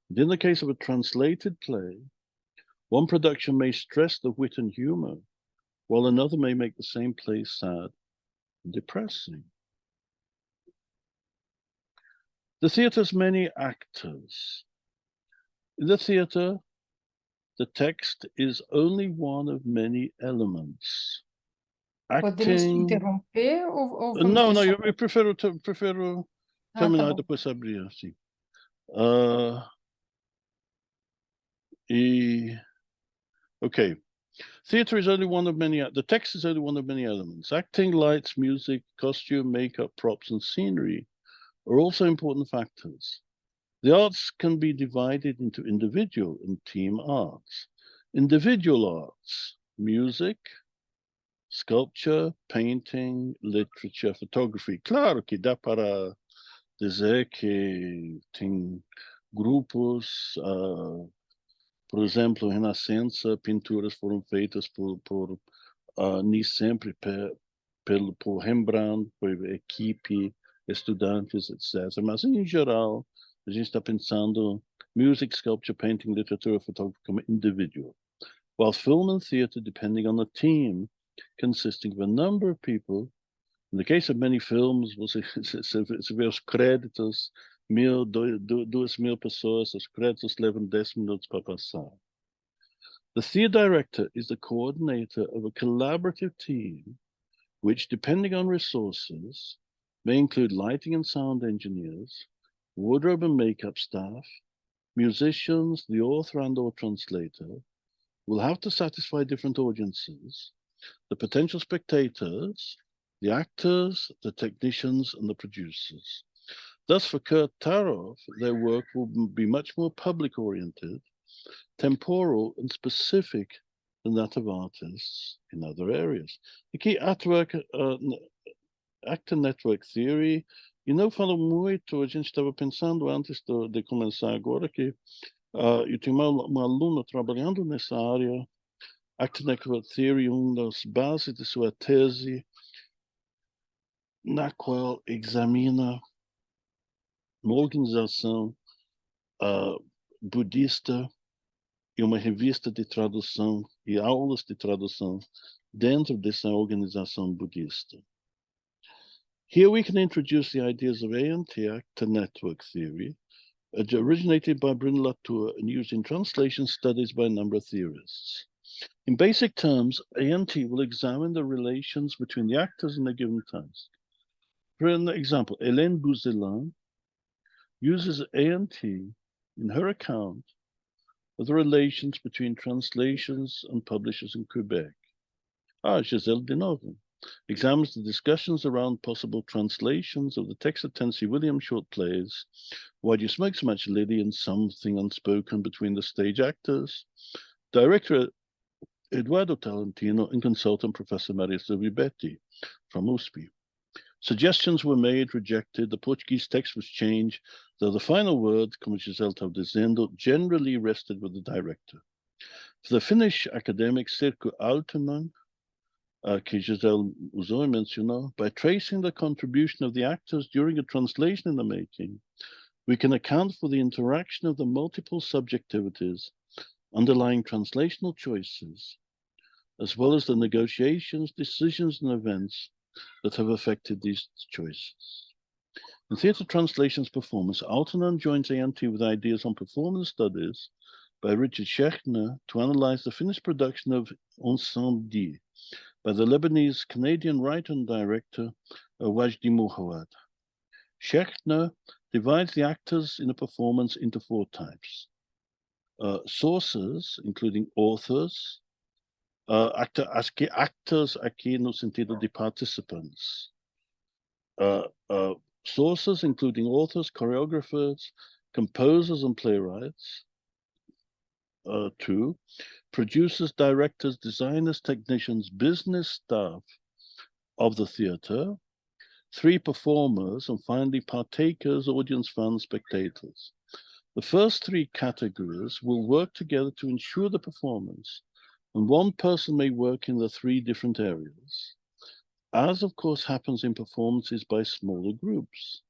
And in the case of a translated play, one production may stress the wit and humor, while another may make the same play sad and depressing. The theatre's many actors. In the theatre, the text is only one of many elements. Podemos te Acting. interromper ou vamos Não, deixar... eu prefiro terminar tá e bom. depois abrir assim. Okay. Theatre is only one of many, the text is only one of many elements. Acting, lights, music, costume, makeup, props, and scenery are also important factors. The arts can be divided into individual and team arts. Individual arts, music, sculpture, painting, literature, photography. Claro que dá para dizer que tem grupos, por exemplo, Renascença, pinturas foram feitas nem sempre por Rembrandt, por equipe, estudantes, etc. Mas, em geral, a gente está pensando music, sculpture, painting, literature, photography como individual. While film and theatre, depending on the team, consisting of a number of people. In the case of many films, você vê os créditos, 2.000 pessoas, os créditos levam 10 minutos para passar. The theatre director is the coordinator of a collaborative team, which, depending on resources, may include lighting and sound engineers, wardrobe and makeup staff, musicians, the author and/or translator, will have to satisfy different audiences, the potential spectators, the actors, the technicians, and the producers. Thus, for Kurt Taroff, their work will be much more public-oriented, temporal, and specific than that of artists in other areas. Aqui, Actor Network Theory, e não falo muito, a gente estava pensando antes de começar agora que eu tenho uma aluna trabalhando nessa área. Actor Network Theory, uma das bases de sua tese, na qual examina uma organização budista e uma revista de tradução e aulas de tradução dentro dessa organização budista. Here we can introduce the ideas of ANT, Actor Network Theory, originated by Bruno Latour and used in translation studies by a number of theorists. In basic terms, ANT will examine the relations between the actors in a given task. For an example, Hélène Bouzelin uses ANT in her account of the relations between translations and publishers in Quebec. Gisèle de novo examines the discussions around possible translations of the text of Tennessee Williams short plays, Why Do You Smoke So Much, Lily, and Something Unspoken between the stage actors, director Eduardo Talentino, and consultant Professor Maria Silvia Betti from USP. Suggestions were made, rejected, the Portuguese text was changed, though the final word, como Giselle estava dizendo, generally rested with the director. For the Finnish academic Sirkku Aaltonen, que Giselle usou e mencionou, by tracing the contribution of the actors during a translation in the making, we can account for the interaction of the multiple subjectivities underlying translational choices, as well as the negotiations, decisions, and events that have affected these choices. In theatre translations performance, Aaltonen joins ANT with ideas on performance studies by Richard Schechner to analyze the Finnish production of Ensemble by the Lebanese-Canadian writer and director Wajdi Mouawad. Schechner divides the actors in a performance into 4 types. Sources, including authors, actors aqui no sentido de participants. Sources, including authors, choreographers, composers, and playwrights. 2, producers, directors, designers, technicians, business staff of the theatre. 3, performers, and finally partakers, audience, fans, spectators. The first 3 categories will work together to ensure the performance, and one person may work in the 3 different areas, as of course happens in performances by smaller groups.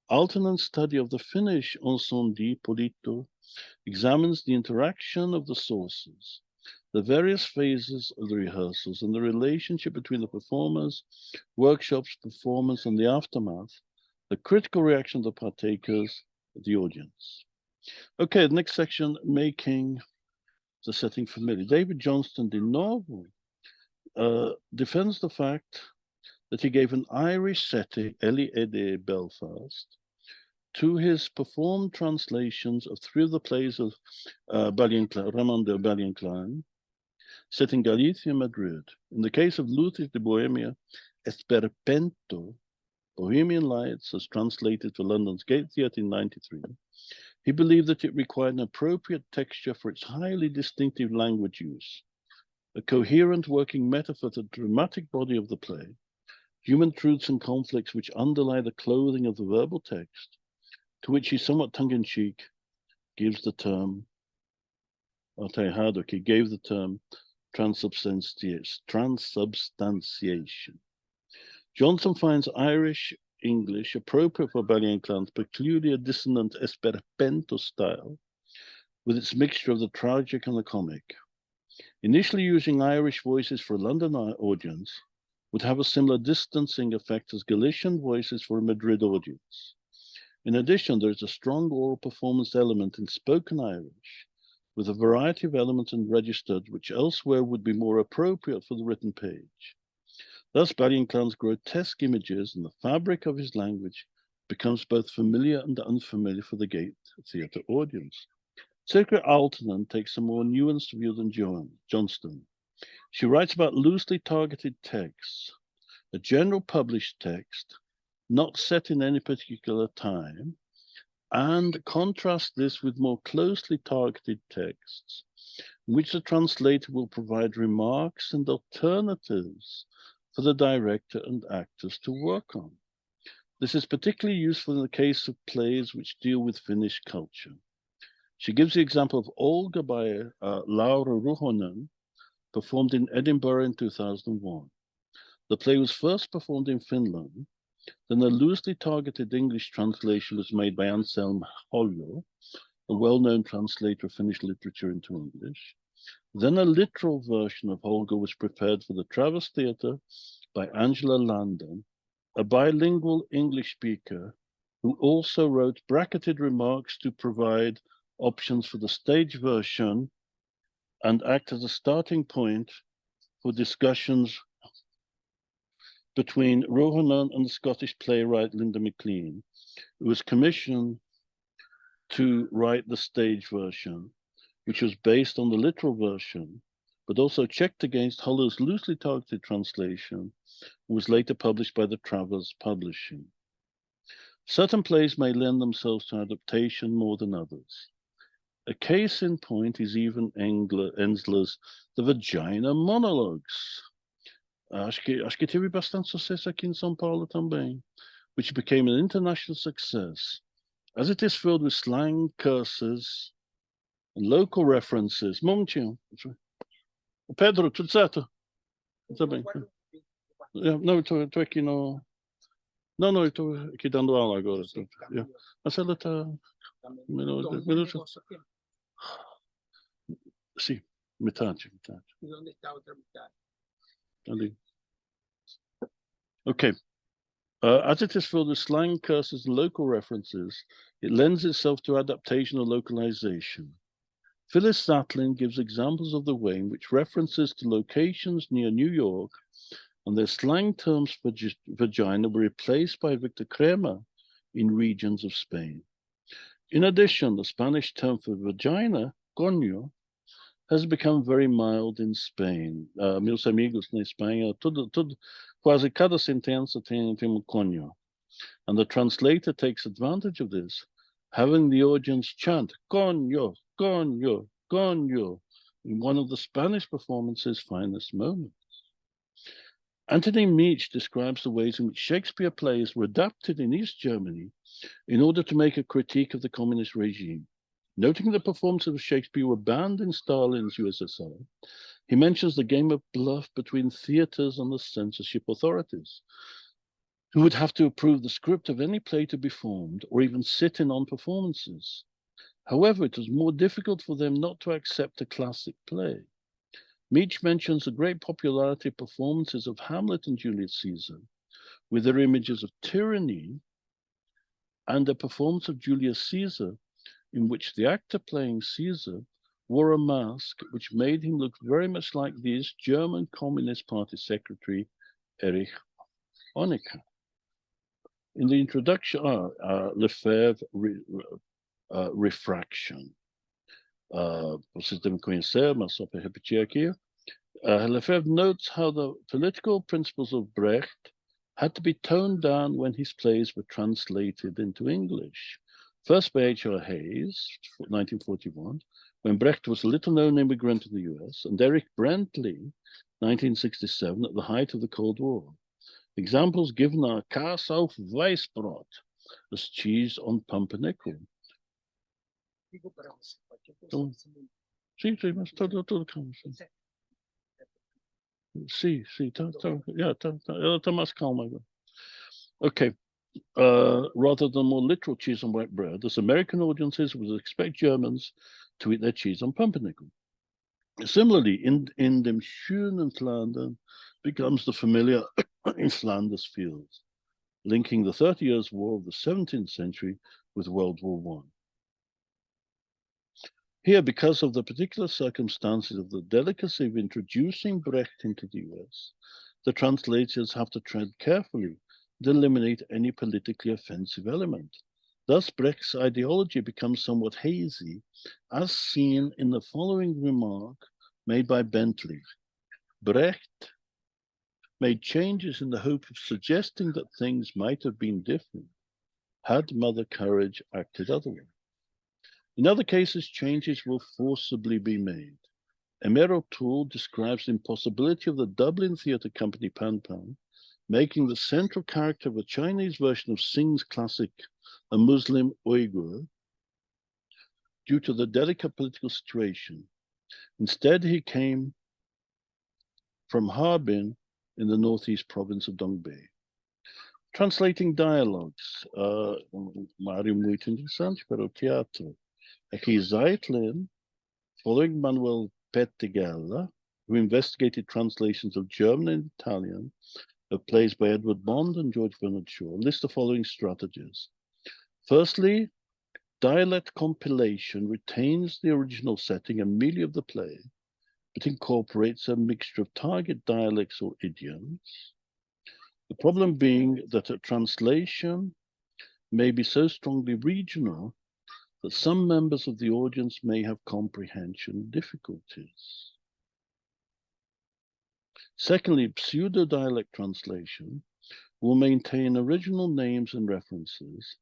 Aaltonen's study of the Finnish Ensemble Polito examines the interaction of the sources, the various phases of the rehearsals, and the relationship between the performers, workshops, performance, and the aftermath, the critical reaction of the partakers, the audience. Okay, the next section, making the setting familiar. David Johnston de novo defends the fact that he gave an Irish setting, Ellie Ede Belfast, to his performed translations of 3 of the plays of Raymond de Valle-Inclán, set in Galicia and Madrid. In the case of Luces de Bohemia, Esperpento, Bohemian Lights, as translated for London's Gate Theatre in 93, he believed that it required an appropriate texture for its highly distinctive language use, a coherent working metaphor for the dramatic body of the play, human truths and conflicts which underlie the clothing of the verbal text, to which he somewhat tongue-in-cheek gives the term, he gave the term transubstantiation. Johnson finds Irish English appropriate for Valle-Inclán's peculiar dissonant Esperpento style, with its mixture of the tragic and the comic. Initially using Irish voices for a London audience would have a similar distancing effect as Galician voices for a Madrid audience. In addition, there is a strong oral performance element in spoken Irish, with a variety of elements and registers which elsewhere would be more appropriate for the written page. Thus, Valle-Inclán's grotesque images and the fabric of his language becomes both familiar and unfamiliar for the Gate Theatre audience. Sigrid Altonen takes a more nuanced view than Johnston. She writes about loosely targeted texts, a general published text, not set in any particular time, and contrast this with more closely targeted texts, in which the translator will provide remarks and alternatives for the director and actors to work on. This is particularly useful in the case of plays which deal with Finnish culture. She gives the example of Olga by Laura Ruhonen, performed in Edinburgh in 2001. The play was first performed in Finland, then a loosely targeted English translation was made by Anselm Hollo, a well-known translator of Finnish literature into English. Then a literal version of Holger was prepared for the Travers Theatre by Angela Landon, a bilingual English speaker who also wrote bracketed remarks to provide options for the stage version and act as a starting point for discussions between Ruhonen and the Scottish playwright Linda McLean, who was commissioned to write the stage version, which was based on the literal version, but also checked against Hollo's loosely targeted translation, and was later published by the Travers Publishing. Certain plays may lend themselves to adaptation more than others. A case in point is even Ensler's The Vagina Monologues. Acho que teve bastante sucesso aqui in São Paulo também, which became an international success, as it is filled with slang, curses, and local references. Momentinho. Pedro, tudo certo? Tudo bem. Não, eu tô aqui no... Não, eu tô aqui dando aula agora. Yeah. Mas ela tá... Minuto. Sim, metade. E onde está a outra metade? Ali. Okay. As it is filled with slang, curses, and local references, it lends itself to adaptation or localization. Phyllis Satlin gives examples of the way in which references to locations near New York and their slang terms for vagina were replaced by Victor Kremer in regions of Spain. In addition, the Spanish term for vagina, coño, has become very mild in Spain. Meus amigos na Espanha, quase cada sentença tem coño. And the translator takes advantage of this, having the audience chant coño, coño, coño in one of the Spanish performance's finest moments. Anthony Meach describes the ways in which Shakespeare plays were adapted in East Germany in order to make a critique of the communist regime. Noting the performances of Shakespeare were banned in Stalin's USSR, he mentions the game of bluff between theaters and the censorship authorities, who would have to approve the script of any play to be formed or even sit in on performances. However, it was more difficult for them not to accept a classic play. Meach mentions the great popularity of performances of Hamlet and Julius Caesar, with their images of tyranny, and a performance of Julius Caesar in which the actor playing Caesar wore a mask which made him look very much like the East German Communist Party secretary Erich Honecker. In the introduction, Lefebvre Refraction. Vocês devem conhecer, mas só para repetir aqui. Lefebvre notes how the political principles of Brecht had to be toned down when his plays were translated into English. First by H.R. Hayes, 1941, when Brecht was a little-known immigrant in the US, and Eric Brantley, 1967, at the height of the Cold War. Examples given are Kaas auf Weissbrot, as cheese on pumpernickel. Digo para você, qualquer Então, coisa. sim, mas tudo calma. Sim, ela está mais calma agora. Okay. Rather than more literal cheese on white bread, as American audiences would expect Germans to eat their cheese on pumpernickel. Similarly, in dem schönen Flandern becomes the familiar in Flanders fields, linking the 30 Years' War of the 17th century with World War I. Here, because of the particular circumstances of the delicacy of introducing Brecht into the US, the translators have to tread carefully to eliminate any politically offensive element. Thus, Brecht's ideology becomes somewhat hazy, as seen in the following remark made by Bentley. Brecht made changes in the hope of suggesting that things might have been different had Mother Courage acted otherwise. In other cases, changes will forcibly be made. Emer O'Toole describes the impossibility of the Dublin theatre company Pan Pan making the central character of a Chinese version of Singh's classic A Muslim Uyghur due to the delicate political situation. Instead, he came from Harbin in the northeast province of Dongbei. Translating dialogues, uma área muito interessante para o teatro. Aqui Zeitlin, following Manuel Pettigella, who investigated translations of German and Italian of plays by Edward Bond and George Bernard Shaw, list the following strategies. Firstly, dialect compilation retains the original setting and milieu of the play, but incorporates a mixture of target dialects or idioms. The problem being that a translation may be so strongly regional that some members of the audience may have comprehension difficulties. Secondly, pseudo-dialect translation will maintain original names and references,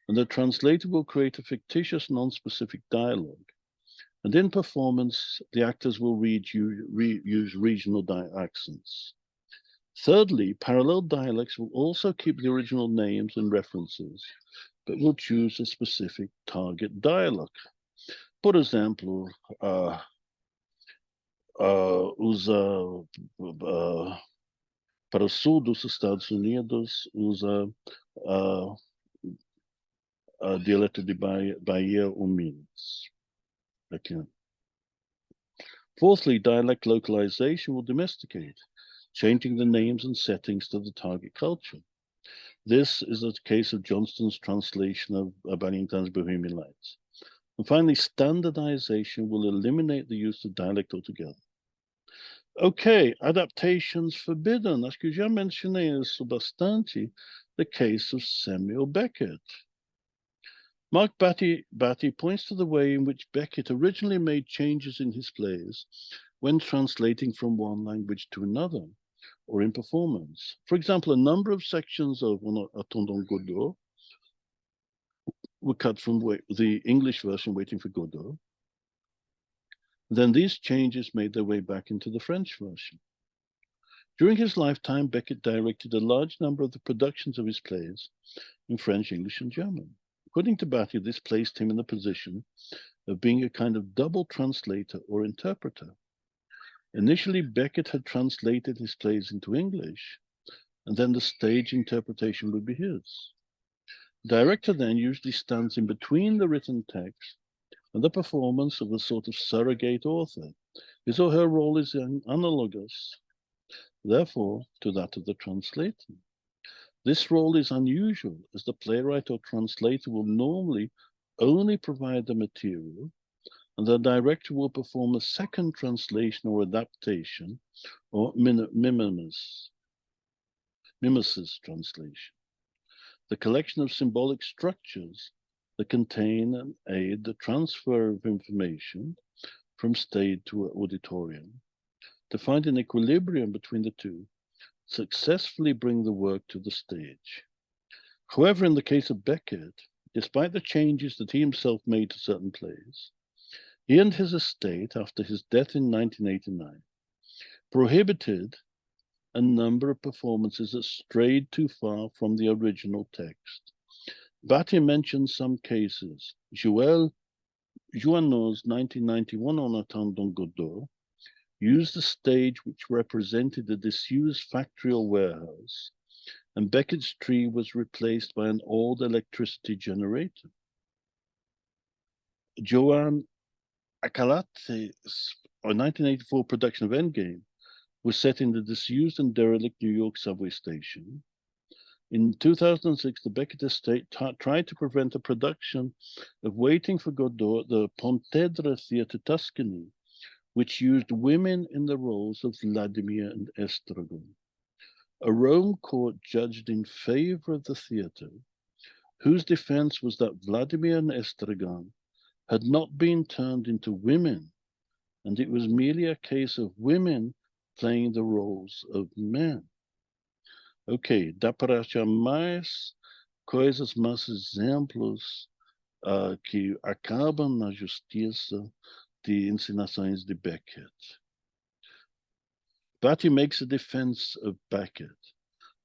and the translator will create a fictitious non-specific dialogue. And in performance, the actors will use regional accents. Thirdly, parallel dialects will also keep the original names and references, but will choose a specific target dialogue. Por exemplo, usa para o sul dos Estados Unidos, usa dialeto de Bahia ou Minas. Aqui. Fourthly, dialect localization will domesticate, changing the names and settings to the target culture. This is the case of Johnston's translation of Bennington's Bohemian Lights. And finally, standardization will eliminate the use of dialect altogether. Okay, adaptations forbidden. Acho que já mencionei isso bastante, the case of Samuel Beckett. Mark Batty points to the way in which Beckett originally made changes in his plays when translating from one language to another, or in performance. For example, a number of sections of Attendons Godot were cut from the English version, Waiting for Godot. Then these changes made their way back into the French version. During his lifetime, Beckett directed a large number of the productions of his plays in French, English, and German. According to Batty, this placed him in the position of being a kind of double translator or interpreter. Initially, Beckett had translated his plays into English, and then the stage interpretation would be his. The director then usually stands in between the written text and the performance of a sort of surrogate author. His or her role is analogous, therefore, to that of the translator. This role is unusual, as the playwright or translator will normally only provide the material, and the director will perform a second translation or adaptation, or mimesis translation. the collection of symbolic structures that contain and aid the transfer of information from stage to auditorium, to find an equilibrium between the two, successfully bring the work to the stage. However, in the case of Beckett, despite the changes that he himself made to certain plays, he and his estate, after his death in 1989, prohibited a number of performances that strayed too far from the original text. Batty mentions some cases. Joël Jouanneau's 1991 En attendant Godot used a stage which represented a disused factory or warehouse, and Beckett's tree was replaced by an old electricity generator. Joan Acalate's 1984 production of Endgame was set in the disused and derelict New York subway station. In 2006, the Beckett estate tried to prevent the production of Waiting for Godot at the Pontedera Theatre Tuscany, which used women in the roles of Vladimir and Estragon. A Rome court judged in favor of the theatre, whose defense was that Vladimir and Estragon had not been turned into women, and it was merely a case of women playing the roles of men. Ok, dá para achar mais coisas, mais exemplos que acabam na justiça de encenações de Beckett. Batty makes a defense of Beckett.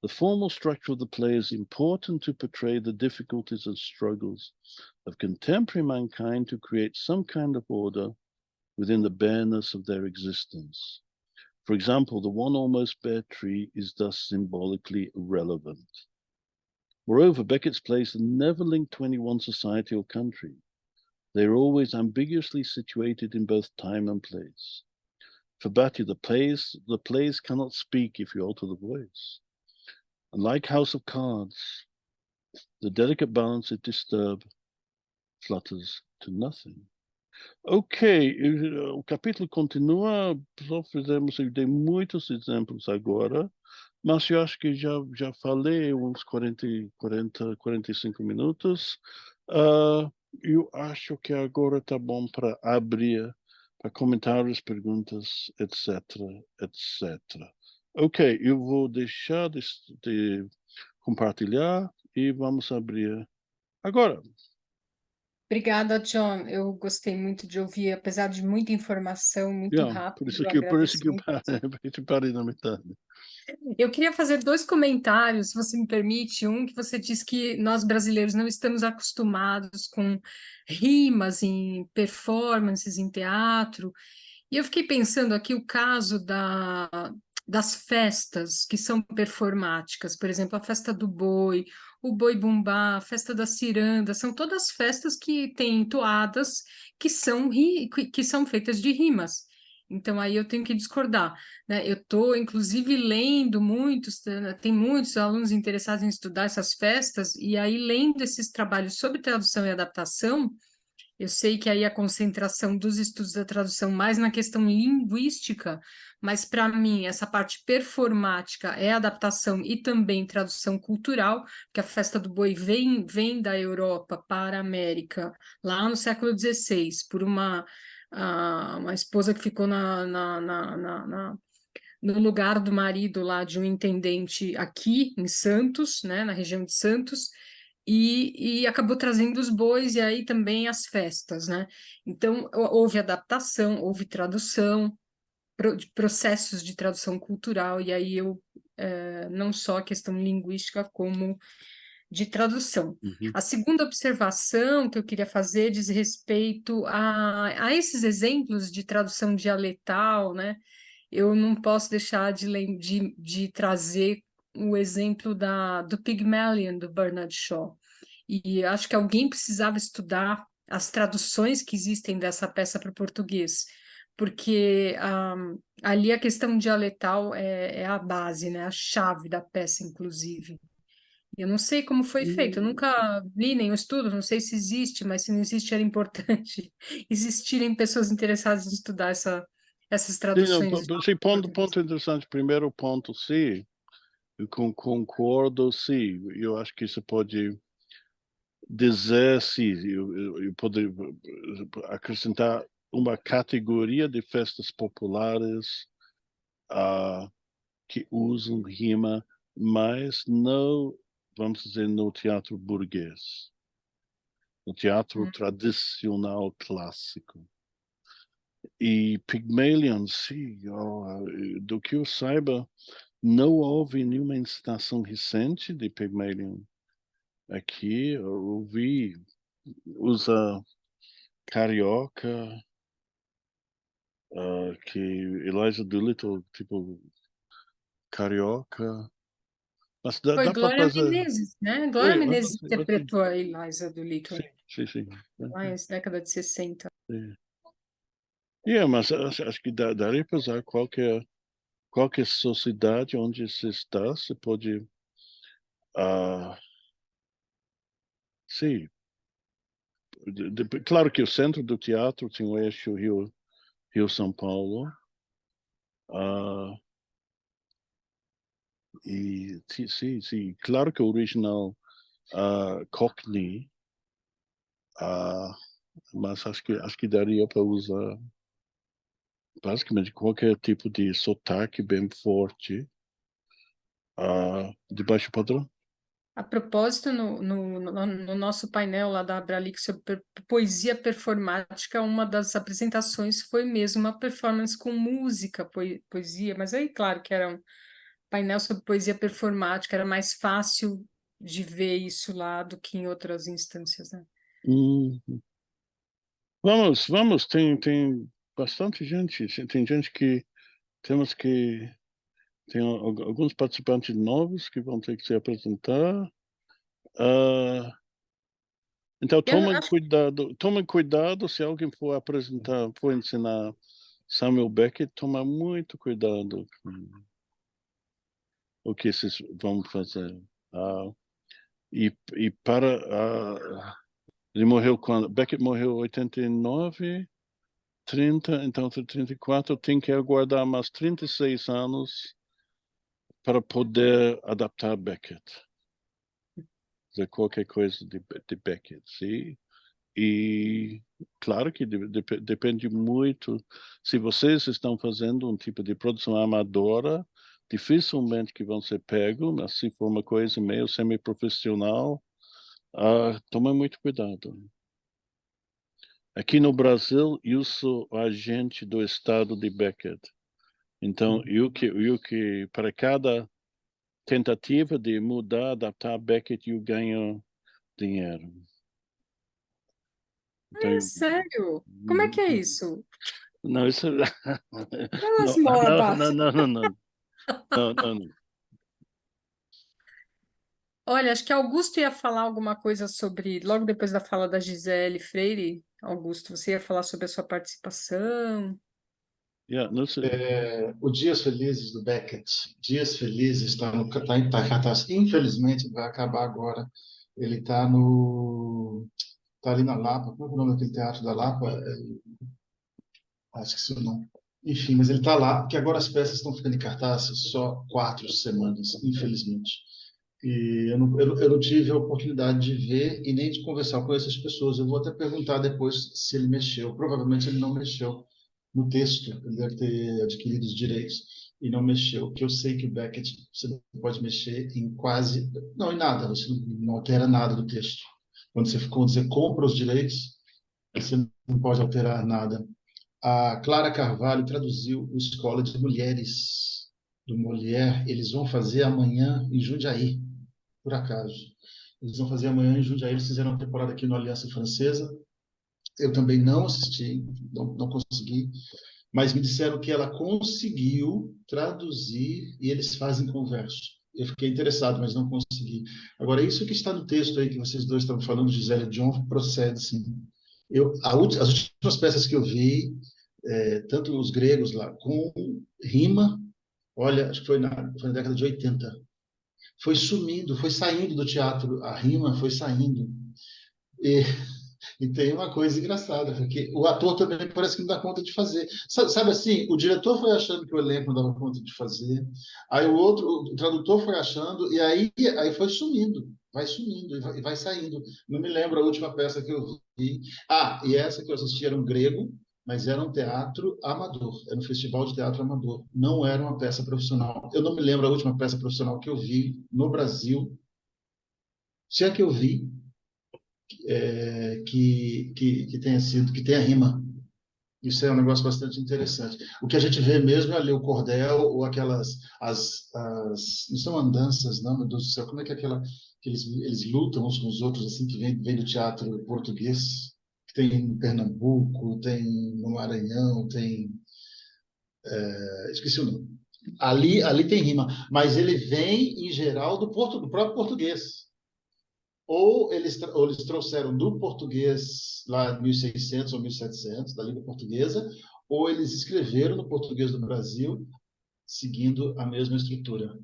The formal structure of the play is important to portray the difficulties and struggles of contemporary mankind to create some kind of order within the bareness of their existence. For example, the one almost bare tree is thus symbolically irrelevant. Moreover, Beckett's plays are never linked to any one society or country. They are always ambiguously situated in both time and place. For Batty, the plays cannot speak if you alter the voice. Unlike House of Cards, the delicate balance it disturbs flutters to nothing. Ok, o capítulo continua, só eu dei muitos exemplos agora, mas eu acho que já falei uns 45 minutos. Eu acho que agora está bom para abrir para comentários, perguntas, etc, etc. Ok, eu vou deixar de compartilhar e vamos abrir agora. Obrigada, John. Eu gostei muito de ouvir, apesar de muita informação, muito rápido. Por isso eu que agradeço eu muito. parei na metade. Eu queria fazer dois comentários, se você me permite. Um, que você disse que nós brasileiros não estamos acostumados com rimas em performances em teatro. E eu fiquei pensando aqui o caso das festas que são performáticas, por exemplo, a festa do boi, o boi bumbá, a festa da ciranda, são todas festas que têm toadas que são feitas de rimas. Então, aí eu tenho que discordar, né? Eu estou, inclusive, lendo tem muitos alunos interessados em estudar essas festas, e aí, lendo esses trabalhos sobre tradução e adaptação, eu sei que aí a concentração dos estudos da tradução mais na questão linguística, mas para mim essa parte performática é adaptação e também tradução cultural, porque a festa do boi vem da Europa para a América, lá no século XVI, por uma esposa que ficou no lugar do marido lá de um intendente aqui em Santos, né, na região de Santos, e acabou trazendo os bois e aí também as festas, né? Então, houve adaptação, houve tradução, processos de tradução cultural, e aí não só a questão linguística, como de tradução. Uhum. A segunda observação que eu queria fazer diz respeito a esses exemplos de tradução dialetal, né? Eu não posso deixar de trazer o exemplo do Pygmalion, do Bernard Shaw. E acho que alguém precisava estudar as traduções que existem dessa peça para o português, porque ali a questão dialetal é a base, né? A chave da peça, inclusive. Eu não sei como foi feito, eu nunca li nenhum estudo, não sei se existe, mas se não existe era importante existirem pessoas interessadas em estudar essas traduções. Sim, ponto interessante. Primeiro ponto, sim. Eu concordo, sim. Eu acho que você pode dizer, sim, eu poderia acrescentar uma categoria de festas populares que usam rima, mas não, vamos dizer, no teatro burguês, no teatro Hum. tradicional clássico. E Pygmalion, sim, do que eu saiba, não houve nenhuma encenação recente de Pygmalion aqui. Eu ouvi, usa carioca, que Eliza Doolittle, tipo, carioca. Mas Foi dá para Glória fazer. Menezes, né? Glória Oi, Menezes sim, interpretou a Eliza Doolittle, sim, sim, sim. lá na década de 60. Sim. Mas acho que daria para usar qualquer sociedade onde você está, você pode, ah, sim. Claro que o centro do teatro tem o eixo Rio-São Paulo, ah, e sim, sim, claro que o original Cockney, ah, mas acho que daria para usar basicamente qualquer tipo de sotaque bem forte, de baixo padrão. A propósito, no nosso painel lá da Abralix sobre poesia performática, uma das apresentações foi mesmo uma performance com música, poesia, mas aí, claro, que era um painel sobre poesia performática, era mais fácil de ver isso lá do que em outras instâncias, né? Hum, vamos, tem bastante gente, tem gente que temos que tem alguns participantes novos que vão ter que se apresentar. Ah, então Eu acho tomem cuidado se alguém for apresentar, for ensinar Samuel Beckett, toma muito cuidado com o que vocês vão fazer. Ah, e para ele morreu quando Beckett morreu em 89, 30, então 34, tem que aguardar mais 36 anos para poder adaptar Beckett. Dizer qualquer coisa de Beckett, sim. E claro que depende muito. Se vocês estão fazendo um tipo de produção amadora, dificilmente que vão ser pegos, mas se for uma coisa meio semi-profissional, toma muito cuidado. Aqui no Brasil, eu sou agente do estado de Beckett. Então, eu que para cada tentativa de mudar, adaptar Beckett, eu ganho dinheiro. Então, é sério. Como é que é isso? não, isso Elas não, moram, não, não, não, não, não, não, não, não. Olha, acho que Augusto ia falar alguma coisa sobre, logo depois da fala da Gisele Freire. Augusto, você ia falar sobre a sua participação. Yeah, não sei. O Dias Felizes do Beckett. Dias Felizes está em cartaz. Infelizmente, vai acabar agora. Ele está no. Está ali na Lapa. Como é o nome daquele teatro da Lapa? Esqueci o nome. Enfim, mas ele está lá, porque agora as peças estão ficando em cartaz só 4 semanas, infelizmente. E eu não tive a oportunidade de ver e nem de conversar com essas pessoas. Eu vou até perguntar depois se ele mexeu. Provavelmente ele não mexeu no texto. Ele deve ter adquirido os direitos e não mexeu. Porque eu sei que o Beckett você não pode mexer em quase... Não, em nada. Você não altera nada do texto. Quando você compra os direitos, você não pode alterar nada. A Clara Carvalho traduziu o Escola de Mulheres do Molière. Eles vão fazer amanhã em Jundiaí, por acaso. Eles vão fazer amanhã em Jundiaí. Eles fizeram uma temporada aqui no Aliança Francesa. Eu também não assisti, não consegui, mas me disseram que ela conseguiu traduzir e eles fazem converso. Eu fiquei interessado, mas não consegui. Agora, isso que está no texto aí que vocês dois estão falando, Gisele e John, procede, sim. As últimas peças que eu vi, tanto os gregos lá, com rima, olha, acho que foi na década de 80, foi sumindo, foi saindo do teatro, a rima foi saindo. E E tem uma coisa engraçada, porque o ator também parece que não dá conta de fazer. Sabe assim, o diretor foi achando que o elenco não dava conta de fazer, aí o tradutor foi achando, e aí foi sumindo e vai saindo. Não me lembro a última peça que eu vi. Ah, e essa que eu assisti era um grego, mas era um teatro amador, era um festival de teatro amador, não era uma peça profissional. Eu não me lembro a última peça profissional que eu vi no Brasil, se é que eu vi, que tenha sido, que tenha rima. Isso é um negócio bastante interessante. O que a gente vê mesmo é ali o cordel ou aquelas, não são andanças, não, meu Deus do céu, como é que é aquela, que eles lutam uns com os outros, assim, que vem do teatro português, que tem em Pernambuco, tem no Maranhão, tem, esqueci o nome. Ali tem rima, mas ele vem, em geral, do próprio português. Ou eles trouxeram do português lá de 1600 ou 1700, da língua portuguesa, ou eles escreveram no português do Brasil, seguindo a mesma estrutura.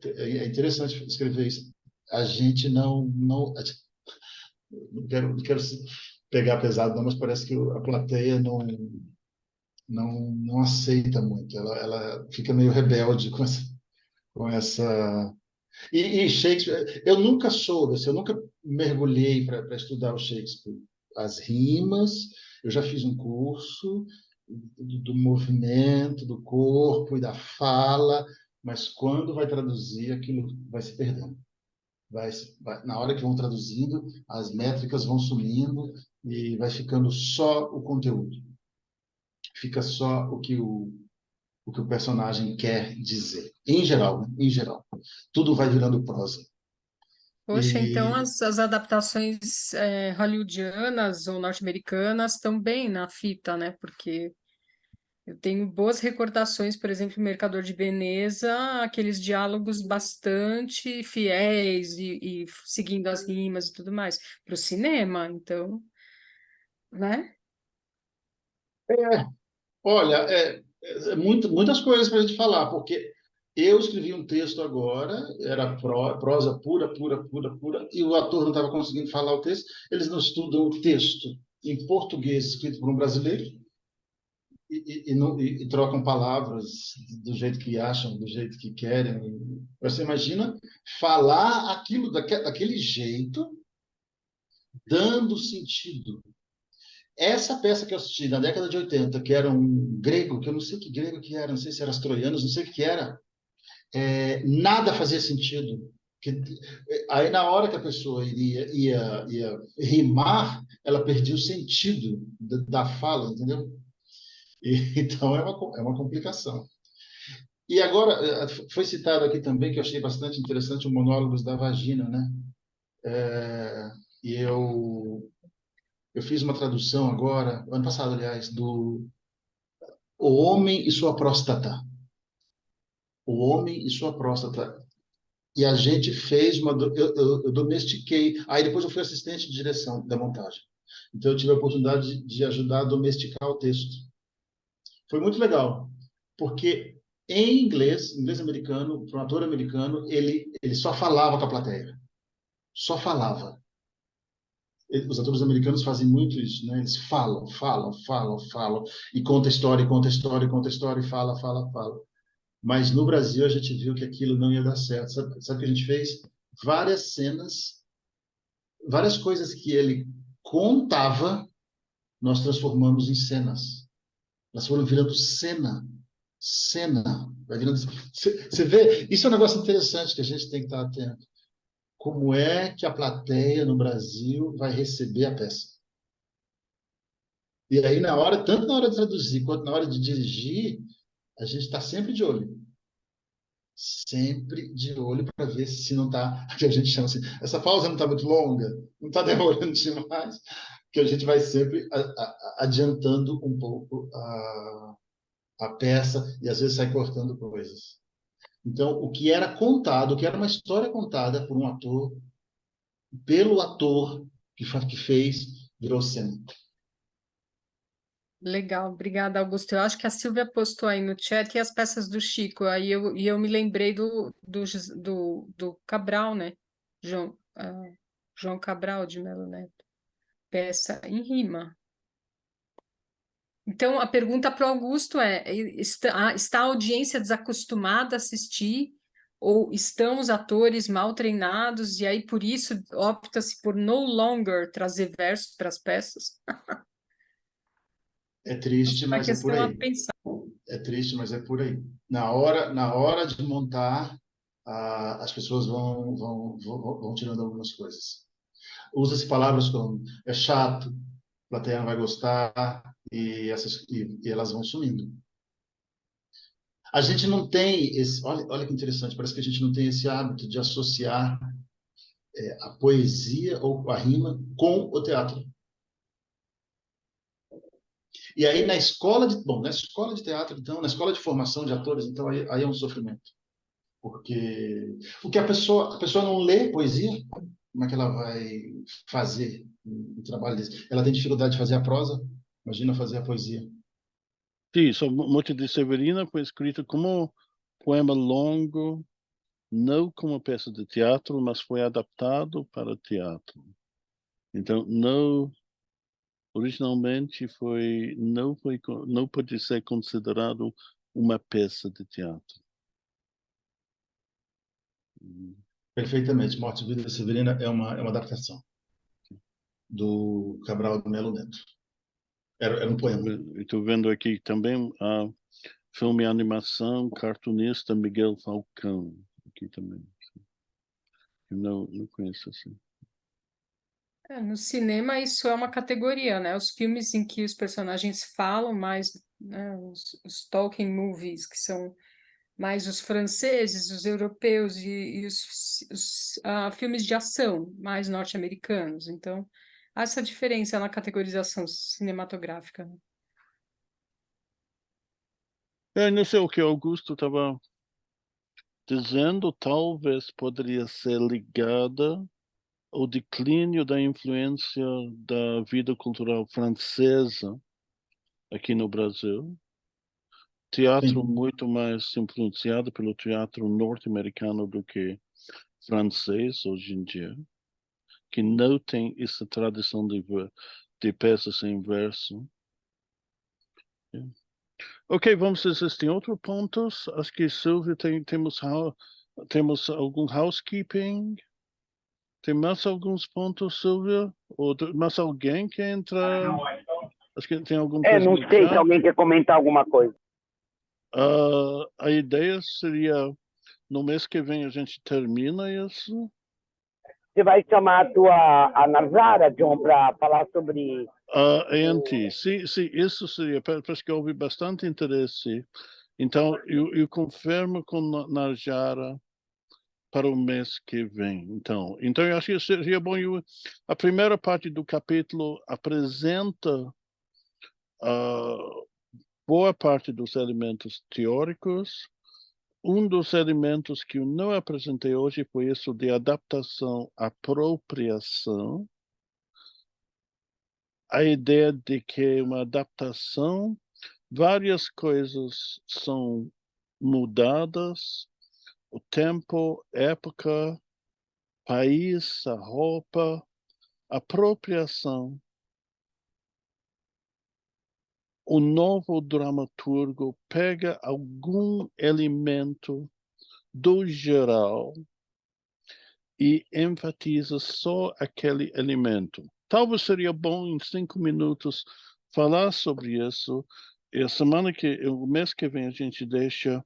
É interessante escrever isso. A gente não quero pegar pesado, não, mas parece que a plateia não aceita muito. Ela fica meio rebelde com essa e Shakespeare, eu nunca soube, assim, eu nunca mergulhei para estudar o Shakespeare. As rimas, eu já fiz um curso do movimento, do corpo e da fala, mas quando vai traduzir, aquilo vai se perdendo. Na hora que vão traduzindo, as métricas vão sumindo e vai ficando só o conteúdo. Fica só o que o personagem quer dizer. Em geral, né? Em geral. Tudo vai virando prosa. Poxa, então as adaptações hollywoodianas ou norte-americanas estão bem na fita, né? Porque eu tenho boas recordações, por exemplo, Mercador de Veneza, aqueles diálogos bastante fiéis e seguindo as rimas e tudo mais, para o cinema, então, né? Olha, muitas coisas para a gente falar, porque eu escrevi um texto agora, era prosa pura, pura, pura, pura, e o ator não estava conseguindo falar o texto. Eles não estudam o texto em português escrito por um brasileiro e trocam palavras do jeito que acham, do jeito que querem. Você imagina falar aquilo daquele jeito, dando sentido. Essa peça que eu assisti na década de 80, que era um grego, que eu não sei que grego que era, não sei se era os troianos, não sei o que era, nada fazia sentido. Aí, na hora que a pessoa ia rimar, ela perdia o sentido da fala, entendeu? Então, é uma complicação. E agora, foi citado aqui também, que eu achei bastante interessante, o Monólogos da Vagina, né? E eu fiz uma tradução agora, ano passado, aliás, do O Homem e Sua Próstata. O Homem e Sua Próstata. E a gente fez eu domestiquei. Aí depois eu fui assistente de direção da montagem. Então eu tive a oportunidade de ajudar a domesticar o texto. Foi muito legal, porque em inglês americano, para um ator americano, ele só falava com a plateia. Só falava. Os atores americanos fazem muito isso, né? Eles falam, falam, falam, falam, e conta história, conta história, conta história, e fala, fala, fala. Mas no Brasil a gente viu que aquilo não ia dar certo. Sabe o que a gente fez? Várias cenas, várias coisas que ele contava, nós transformamos em cenas. Elas foram virando cena. Vai virando. Você vê? Isso é um negócio interessante que a gente tem que estar atento. Como é que a plateia no Brasil vai receber a peça? E aí, tanto na hora de traduzir quanto na hora de dirigir, a gente está sempre de olho. Sempre de olho para ver se não está, que a gente chama assim, essa pausa não está muito longa, não está demorando demais, que a gente vai sempre adiantando um pouco a peça e às vezes sai cortando coisas. Então, o que era contado, o que era uma história contada por um ator, pelo ator que fez, virou cena. Legal, obrigada, Augusto. Eu acho que a Silvia postou aí no chat e as peças do Chico, aí eu me lembrei do Cabral, né? João Cabral de Melo Neto. peça em rima. Então, a pergunta para o Augusto é: está a audiência desacostumada a assistir? Ou estão os atores mal treinados e aí por isso opta-se por no longer trazer versos para as peças? É triste, Uma mas é por questão a aí. pensar. É triste, mas é por aí. Na hora de montar, as pessoas vão tirando algumas coisas. Usa-se palavras como é chato, a plateia não vai gostar, e elas vão sumindo. A gente não tem esse. Olha que interessante, parece que a gente não tem esse hábito de associar a poesia ou a rima com o teatro. E aí na escola de teatro, então, na escola de formação de atores, então aí é um sofrimento. Porque a pessoa não lê poesia, como é que ela vai fazer um trabalho desse? Ela tem dificuldade de fazer a prosa, imagina fazer a poesia. Sim, so, Morte de Severina foi escrito como poema longo, não como peça de teatro, mas foi adaptado para teatro. Então, não originalmente não pode ser considerado uma peça de teatro. Perfeitamente. Morte e Vida Severina é uma adaptação do Cabral do Melo Neto. Era um poema. Estou vendo aqui também a filme e animação, cartunista Miguel Falcão. Aqui também. Eu não conheço assim. No cinema, isso é uma categoria, né? Os filmes em que os personagens falam mais, né? Os talking movies, que são mais os franceses, os europeus e os filmes de ação, mais norte-americanos. Então, há essa diferença na categorização cinematográfica, né? Não sei o que Augusto estava dizendo, talvez poderia ser ligada ao declínio da influência da vida cultural francesa aqui no Brasil. Teatro Sim. muito mais influenciado pelo teatro norte-americano do que francês hoje em dia, que não tem essa tradição de peças em verso. Ok, vamos existir outros pontos. Acho que Silvia temos algum housekeeping. Tem mais alguns pontos, Silvia? Ou mais alguém que entra? Acho que tem alguma coisa Não no sei se chat. alguém quer comentar alguma coisa. A ideia seria, no mês que vem a gente termina isso. Você vai chamar a Nazara, John, para falar sobre... ANT, sim, isso seria, parece que houve bastante interesse. Então, eu confirmo com Narjara para o mês que vem. Então eu acho que seria bom. A primeira parte do capítulo apresenta boa parte dos elementos teóricos. Um dos elementos que eu não apresentei hoje foi isso de adaptação, apropriação. A ideia de que uma adaptação, várias coisas são mudadas, o tempo, época, país, a roupa, apropriação. O novo dramaturgo pega algum elemento do geral e enfatiza só aquele elemento. Talvez seria bom em 5 minutos falar sobre isso. E o mês que vem a gente deixa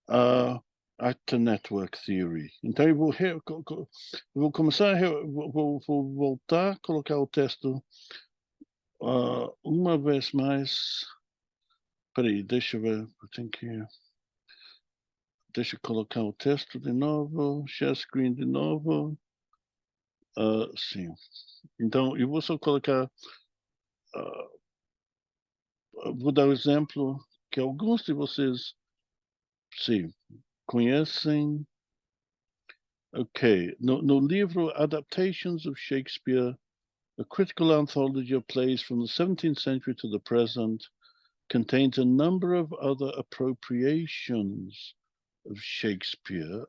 a Actor Network Theory. Então eu vou começar, vou voltar a colocar o texto uma vez mais. Peraí, deixa eu ver, deixa eu colocar o texto de novo, share screen de novo. Sim. Então, eu vou só colocar, vou dar um exemplo que alguns de vocês, sim, conhecem. Ok, no livro Adaptations of Shakespeare, a critical anthology of plays from the 17th century to the present, contains a number of other appropriations of Shakespeare.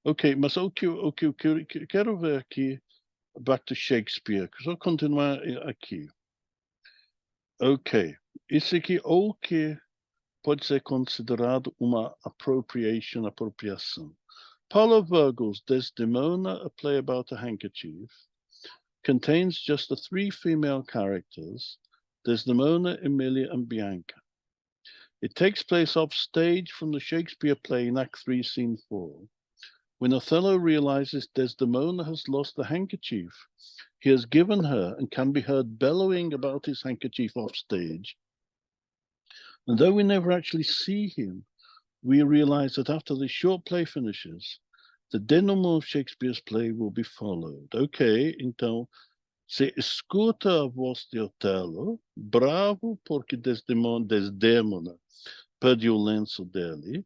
Ok, mas o que eu quero ver aqui back to Shakespeare. Só continuar aqui. Ok. Isso aqui ou que pode ser considerado uma apropriação. Paulo Virgil's Desdemona, a play about a handkerchief, contains just the three female characters, Desdemona, Emilia, and Bianca. It takes place off stage from the Shakespeare play in Act 3, Scene 4. When Othello realizes Desdemona has lost the handkerchief he has given her and can be heard bellowing about his handkerchief off stage, and though we never actually see him, we realize that after the short play finishes, the denouement of Shakespeare's play will be followed. Ok, então, se escuta a voz de Otelo, bravo porque Desdemona perde o lenço dele,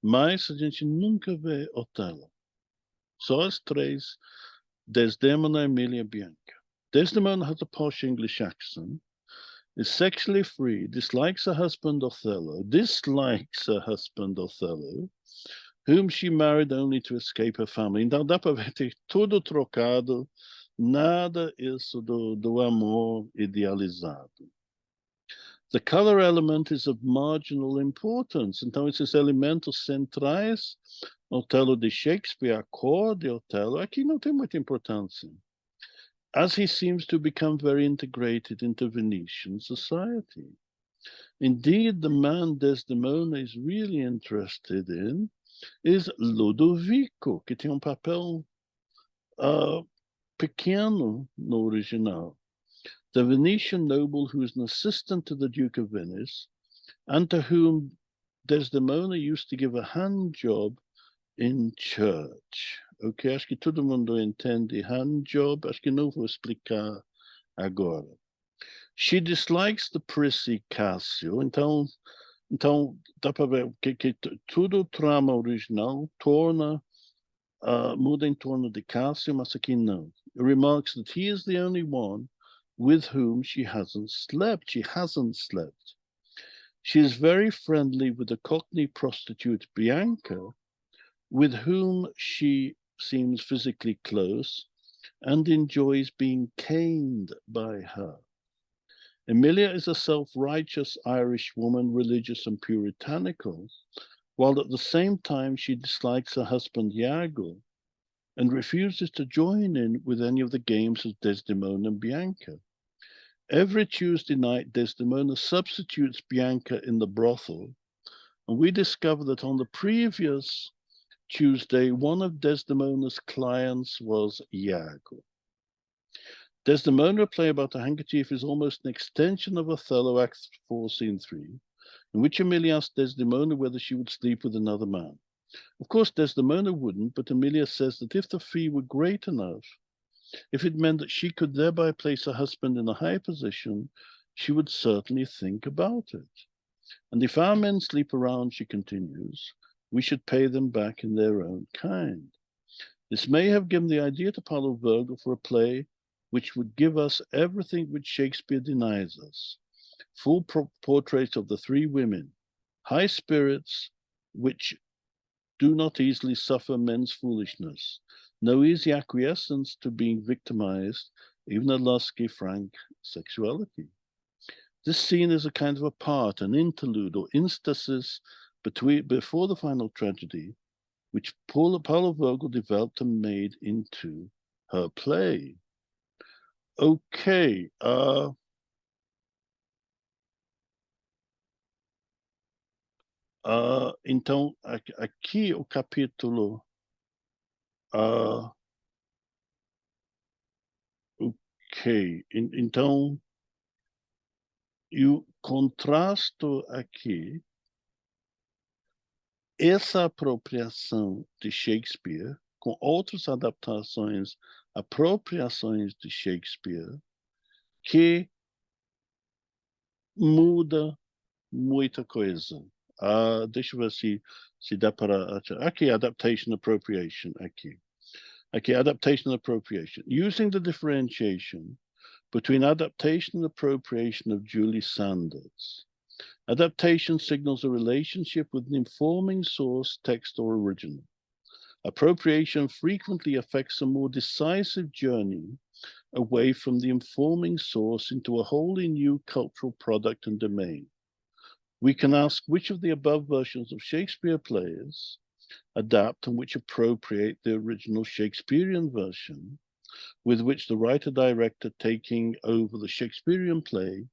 mas a gente nunca vê Otelo. Só as três, Desdemona, Emilia, Bianca. Desdemona has a posh English accent, is sexually free, dislikes her husband Othello, whom she married only to escape her family. Então dá para ver tudo trocado, nada isso do amor idealizado. The color element is of marginal importance. Então esses elementos centrais, Otelo de Shakespeare, a cor de Otelo, aqui não tem muita importância, as he seems to become very integrated into Venetian society. Indeed, the man Desdemona is really interested in is Ludovico, que tem papel pequeno no original. The Venetian noble who is an assistant to the Duke of Venice, and to whom Desdemona used to give a hand job in church. Ok, acho que todo mundo entende hand job, acho que não vou explicar agora. She dislikes the prissy Cassio, então dá para ver que tudo o trama original muda em torno de Cassio, mas aqui não. It remarks that he is the only one with whom she hasn't slept. She is very friendly with the Cockney prostitute Bianca, with whom she seems physically close and enjoys being caned by her. Emilia is a self-righteous Irish woman, religious and puritanical, while at the same time she dislikes her husband Iago and refuses to join in with any of the games of Desdemona and Bianca. Every Tuesday night, Desdemona substitutes Bianca in the brothel, and we discover that on the previous Tuesday, one of Desdemona's clients was Iago. Desdemona, a play about a handkerchief, is almost an extension of Othello, Act 4, Scene 3, in which Emilia asks Desdemona whether she would sleep with another man. Of course, Desdemona wouldn't, but Emilia says that if the fee were great enough, if it meant that she could thereby place her husband in a high position, she would certainly think about it. And if our men sleep around, she continues, we should pay them back in their own kind. This may have given the idea to Paulo Virgil for a play which would give us everything which Shakespeare denies us. Full portraits of the three women, high spirits which do not easily suffer men's foolishness, no easy acquiescence to being victimized, even a lusty, frank sexuality. This scene is a kind of a part, an interlude or instasis before the final tragedy, which Paulo Virgil developed and made into her play. Ok, então aqui o capítulo ok, então e o contraste aqui, essa apropriação de Shakespeare com outras apropriações de Shakespeare que muda muita coisa. Deixa eu ver se dá para... Aqui, adaptation appropriation, aqui. Aqui, adaptation appropriation. Using the differentiation between adaptation and appropriation of Julie Sanders. Adaptation signals a relationship with an informing source, text, or original. Appropriation frequently affects a more decisive journey away from the informing source into a wholly new cultural product and domain. We can ask which of the above versions of Shakespeare plays adapt and which appropriate the original Shakespearean version, with which the writer-director taking over the Shakespearean play,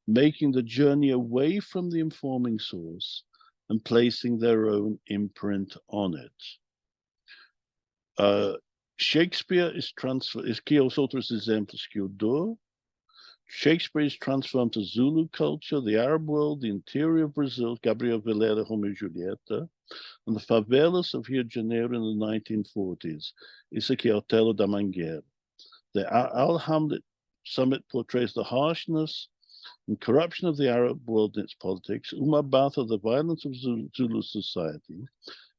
making the journey away from the informing source and placing their own imprint on it. Shakespeare is transferred, aqui aos outros exemplos que eu dou. Shakespeare is transformed to Zulu culture, the Arab world, the interior of Brazil, Gabriel Villela, Romeo and Julieta, and the favelas of Rio de Janeiro in the 1940s. Isso aqui é Otelo da Mangueira. The Al-Hamlet summit portrays the harshness and corruption of the Arab world in its politics, Umabatha, the violence of Zulu society,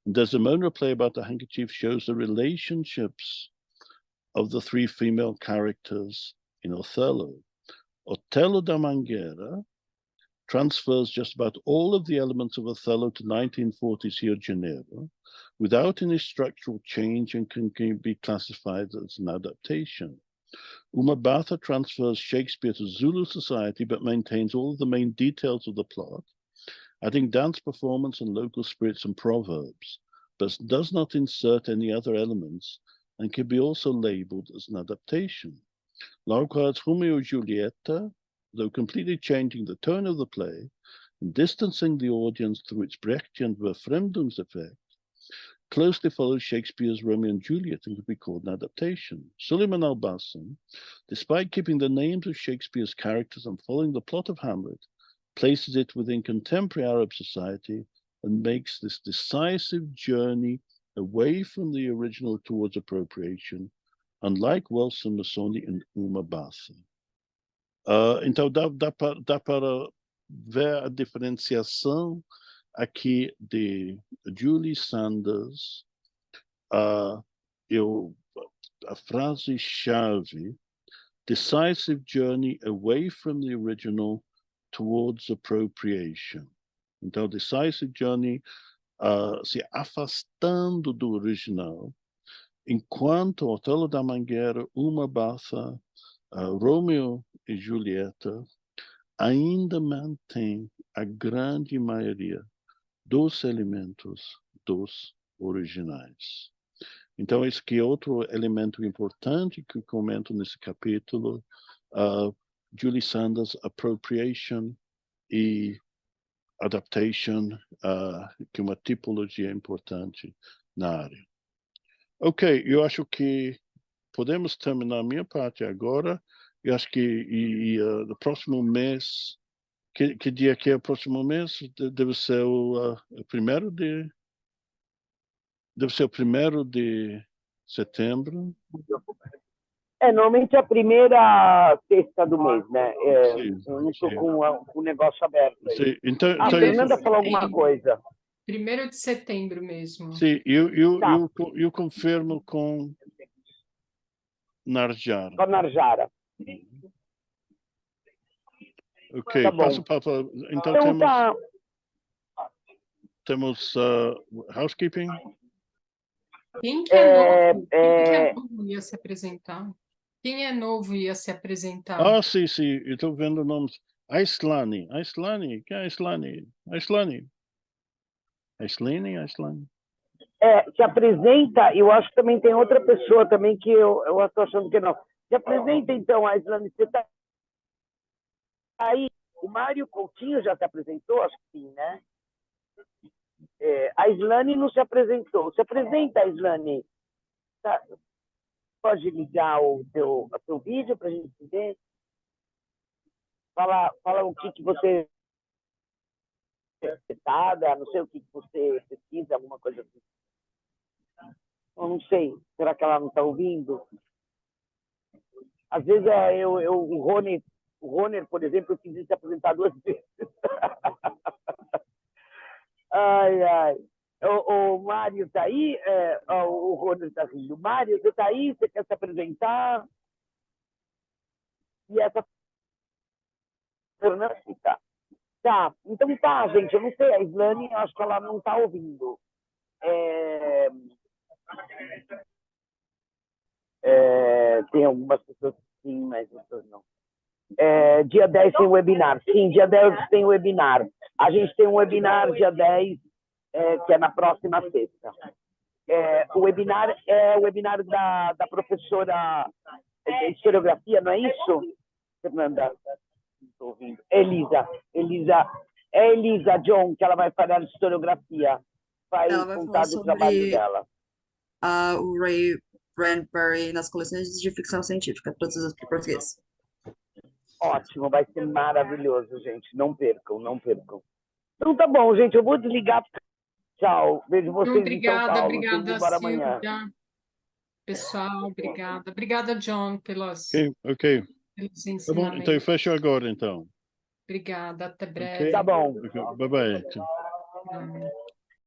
and Desdemona, play about the handkerchief, shows the relationships of the three female characters in Othello. Otelo da Mangueira transfers just about all of the elements of Othello to 1940s Rio de Janeiro without any structural change and can be classified as an adaptation. Umabatha transfers Shakespeare to Zulu society but maintains all of the main details of the plot, adding dance performance and local spirits and proverbs, but does not insert any other elements and can be also labeled as an adaptation. Likewise, Romeo and Julieta, though completely changing the tone of the play and distancing the audience through its Brechtian Verfremdungseffect, closely follows Shakespeare's Romeo and Juliet and could be called an adaptation. Suleiman Al-Bassem, despite keeping the names of Shakespeare's characters and following the plot of Hamlet, places it within contemporary Arab society and makes this decisive journey away from the original towards appropriation, unlike Wilson, Massoni and Umabatha. Então dá para ver a diferenciação aqui de Julie Sanders, a frase-chave, decisive journey away from the original towards appropriation. Então, decisive journey, se afastando do original, enquanto Otelo da Mangueira, Umabatha, Romeo e Julieta ainda mantém a grande maioria dos elementos dos originais. Então, esse aqui é outro elemento importante que eu comento nesse capítulo, Julie Sanders, appropriation e adaptation, que é uma tipologia importante na área. Ok, eu acho que podemos terminar a minha parte agora. Eu acho que no próximo mês, que dia que é o próximo mês? Deve ser o primeiro de... Deve ser o 1º de setembro. Normalmente é a primeira sexta do mês, né? Sim, eu não estou sim. com o negócio aberto aí. Sim, então, A Fernanda falou alguma coisa. 1º de setembro mesmo. sim, Tá. eu confirmo com Narjara. Com a Narjara. Ok, Tá bom. passo para... Então, Então tá. temos housekeeping. Quem que é novo? Quem que é novo ia se apresentar? Quem é novo ia se apresentar? Sim, eu estou vendo nomes. Aislani, quem é Aislani? Aislani. Se apresenta, eu acho que também tem outra pessoa também que eu estou achando que não. Se apresenta então, Aislani, você está aí. O Mário Coutinho já se apresentou? Acho que sim, né? A Islane não se apresentou. Se apresenta, Islane. Tá. Pode ligar o seu vídeo para a gente ver? Fala o que você... não sei o que você pesquisa, alguma coisa assim. Eu não sei. Será que ela não está ouvindo? Às vezes o Roner, por exemplo, eu quis se apresentar 2 vezes. Ai. O Mário está aí? O Roner está rindo. Mário, você está aí? Você quer se apresentar? E essa... Fernanda, tá. Tá, então tá, gente, eu não sei, a Islane, eu acho que ela não está ouvindo. Tem algumas pessoas que sim, mas outras não. Dia 10 tem webinar. Sim, dia 10 tem webinar. A gente tem um webinar dia 10, que é na próxima sexta. O webinar é o webinar da professora de historiografia, não é isso, Fernanda? Estou ouvindo. Elisa John, que ela vai falar de historiografia. Vai Ela vai contar falar do trabalho sobre dela. o Ray Bradbury nas coleções de ficção científica, traduzidas para o português. Ótimo, vai ser maravilhoso, gente. Não percam, não percam. Então tá bom, gente. Eu vou desligar. Tchau. Vejo vocês em São Obrigada, Paulo. Tô indo obrigada, embora amanhã. Silvia. Pessoal, obrigada. Obrigada, John, pelos Ok. Tá bom, então eu ensinamentos. fecho agora, então. Obrigada, até Ok? breve. Tá bom. Bye bye. Hum.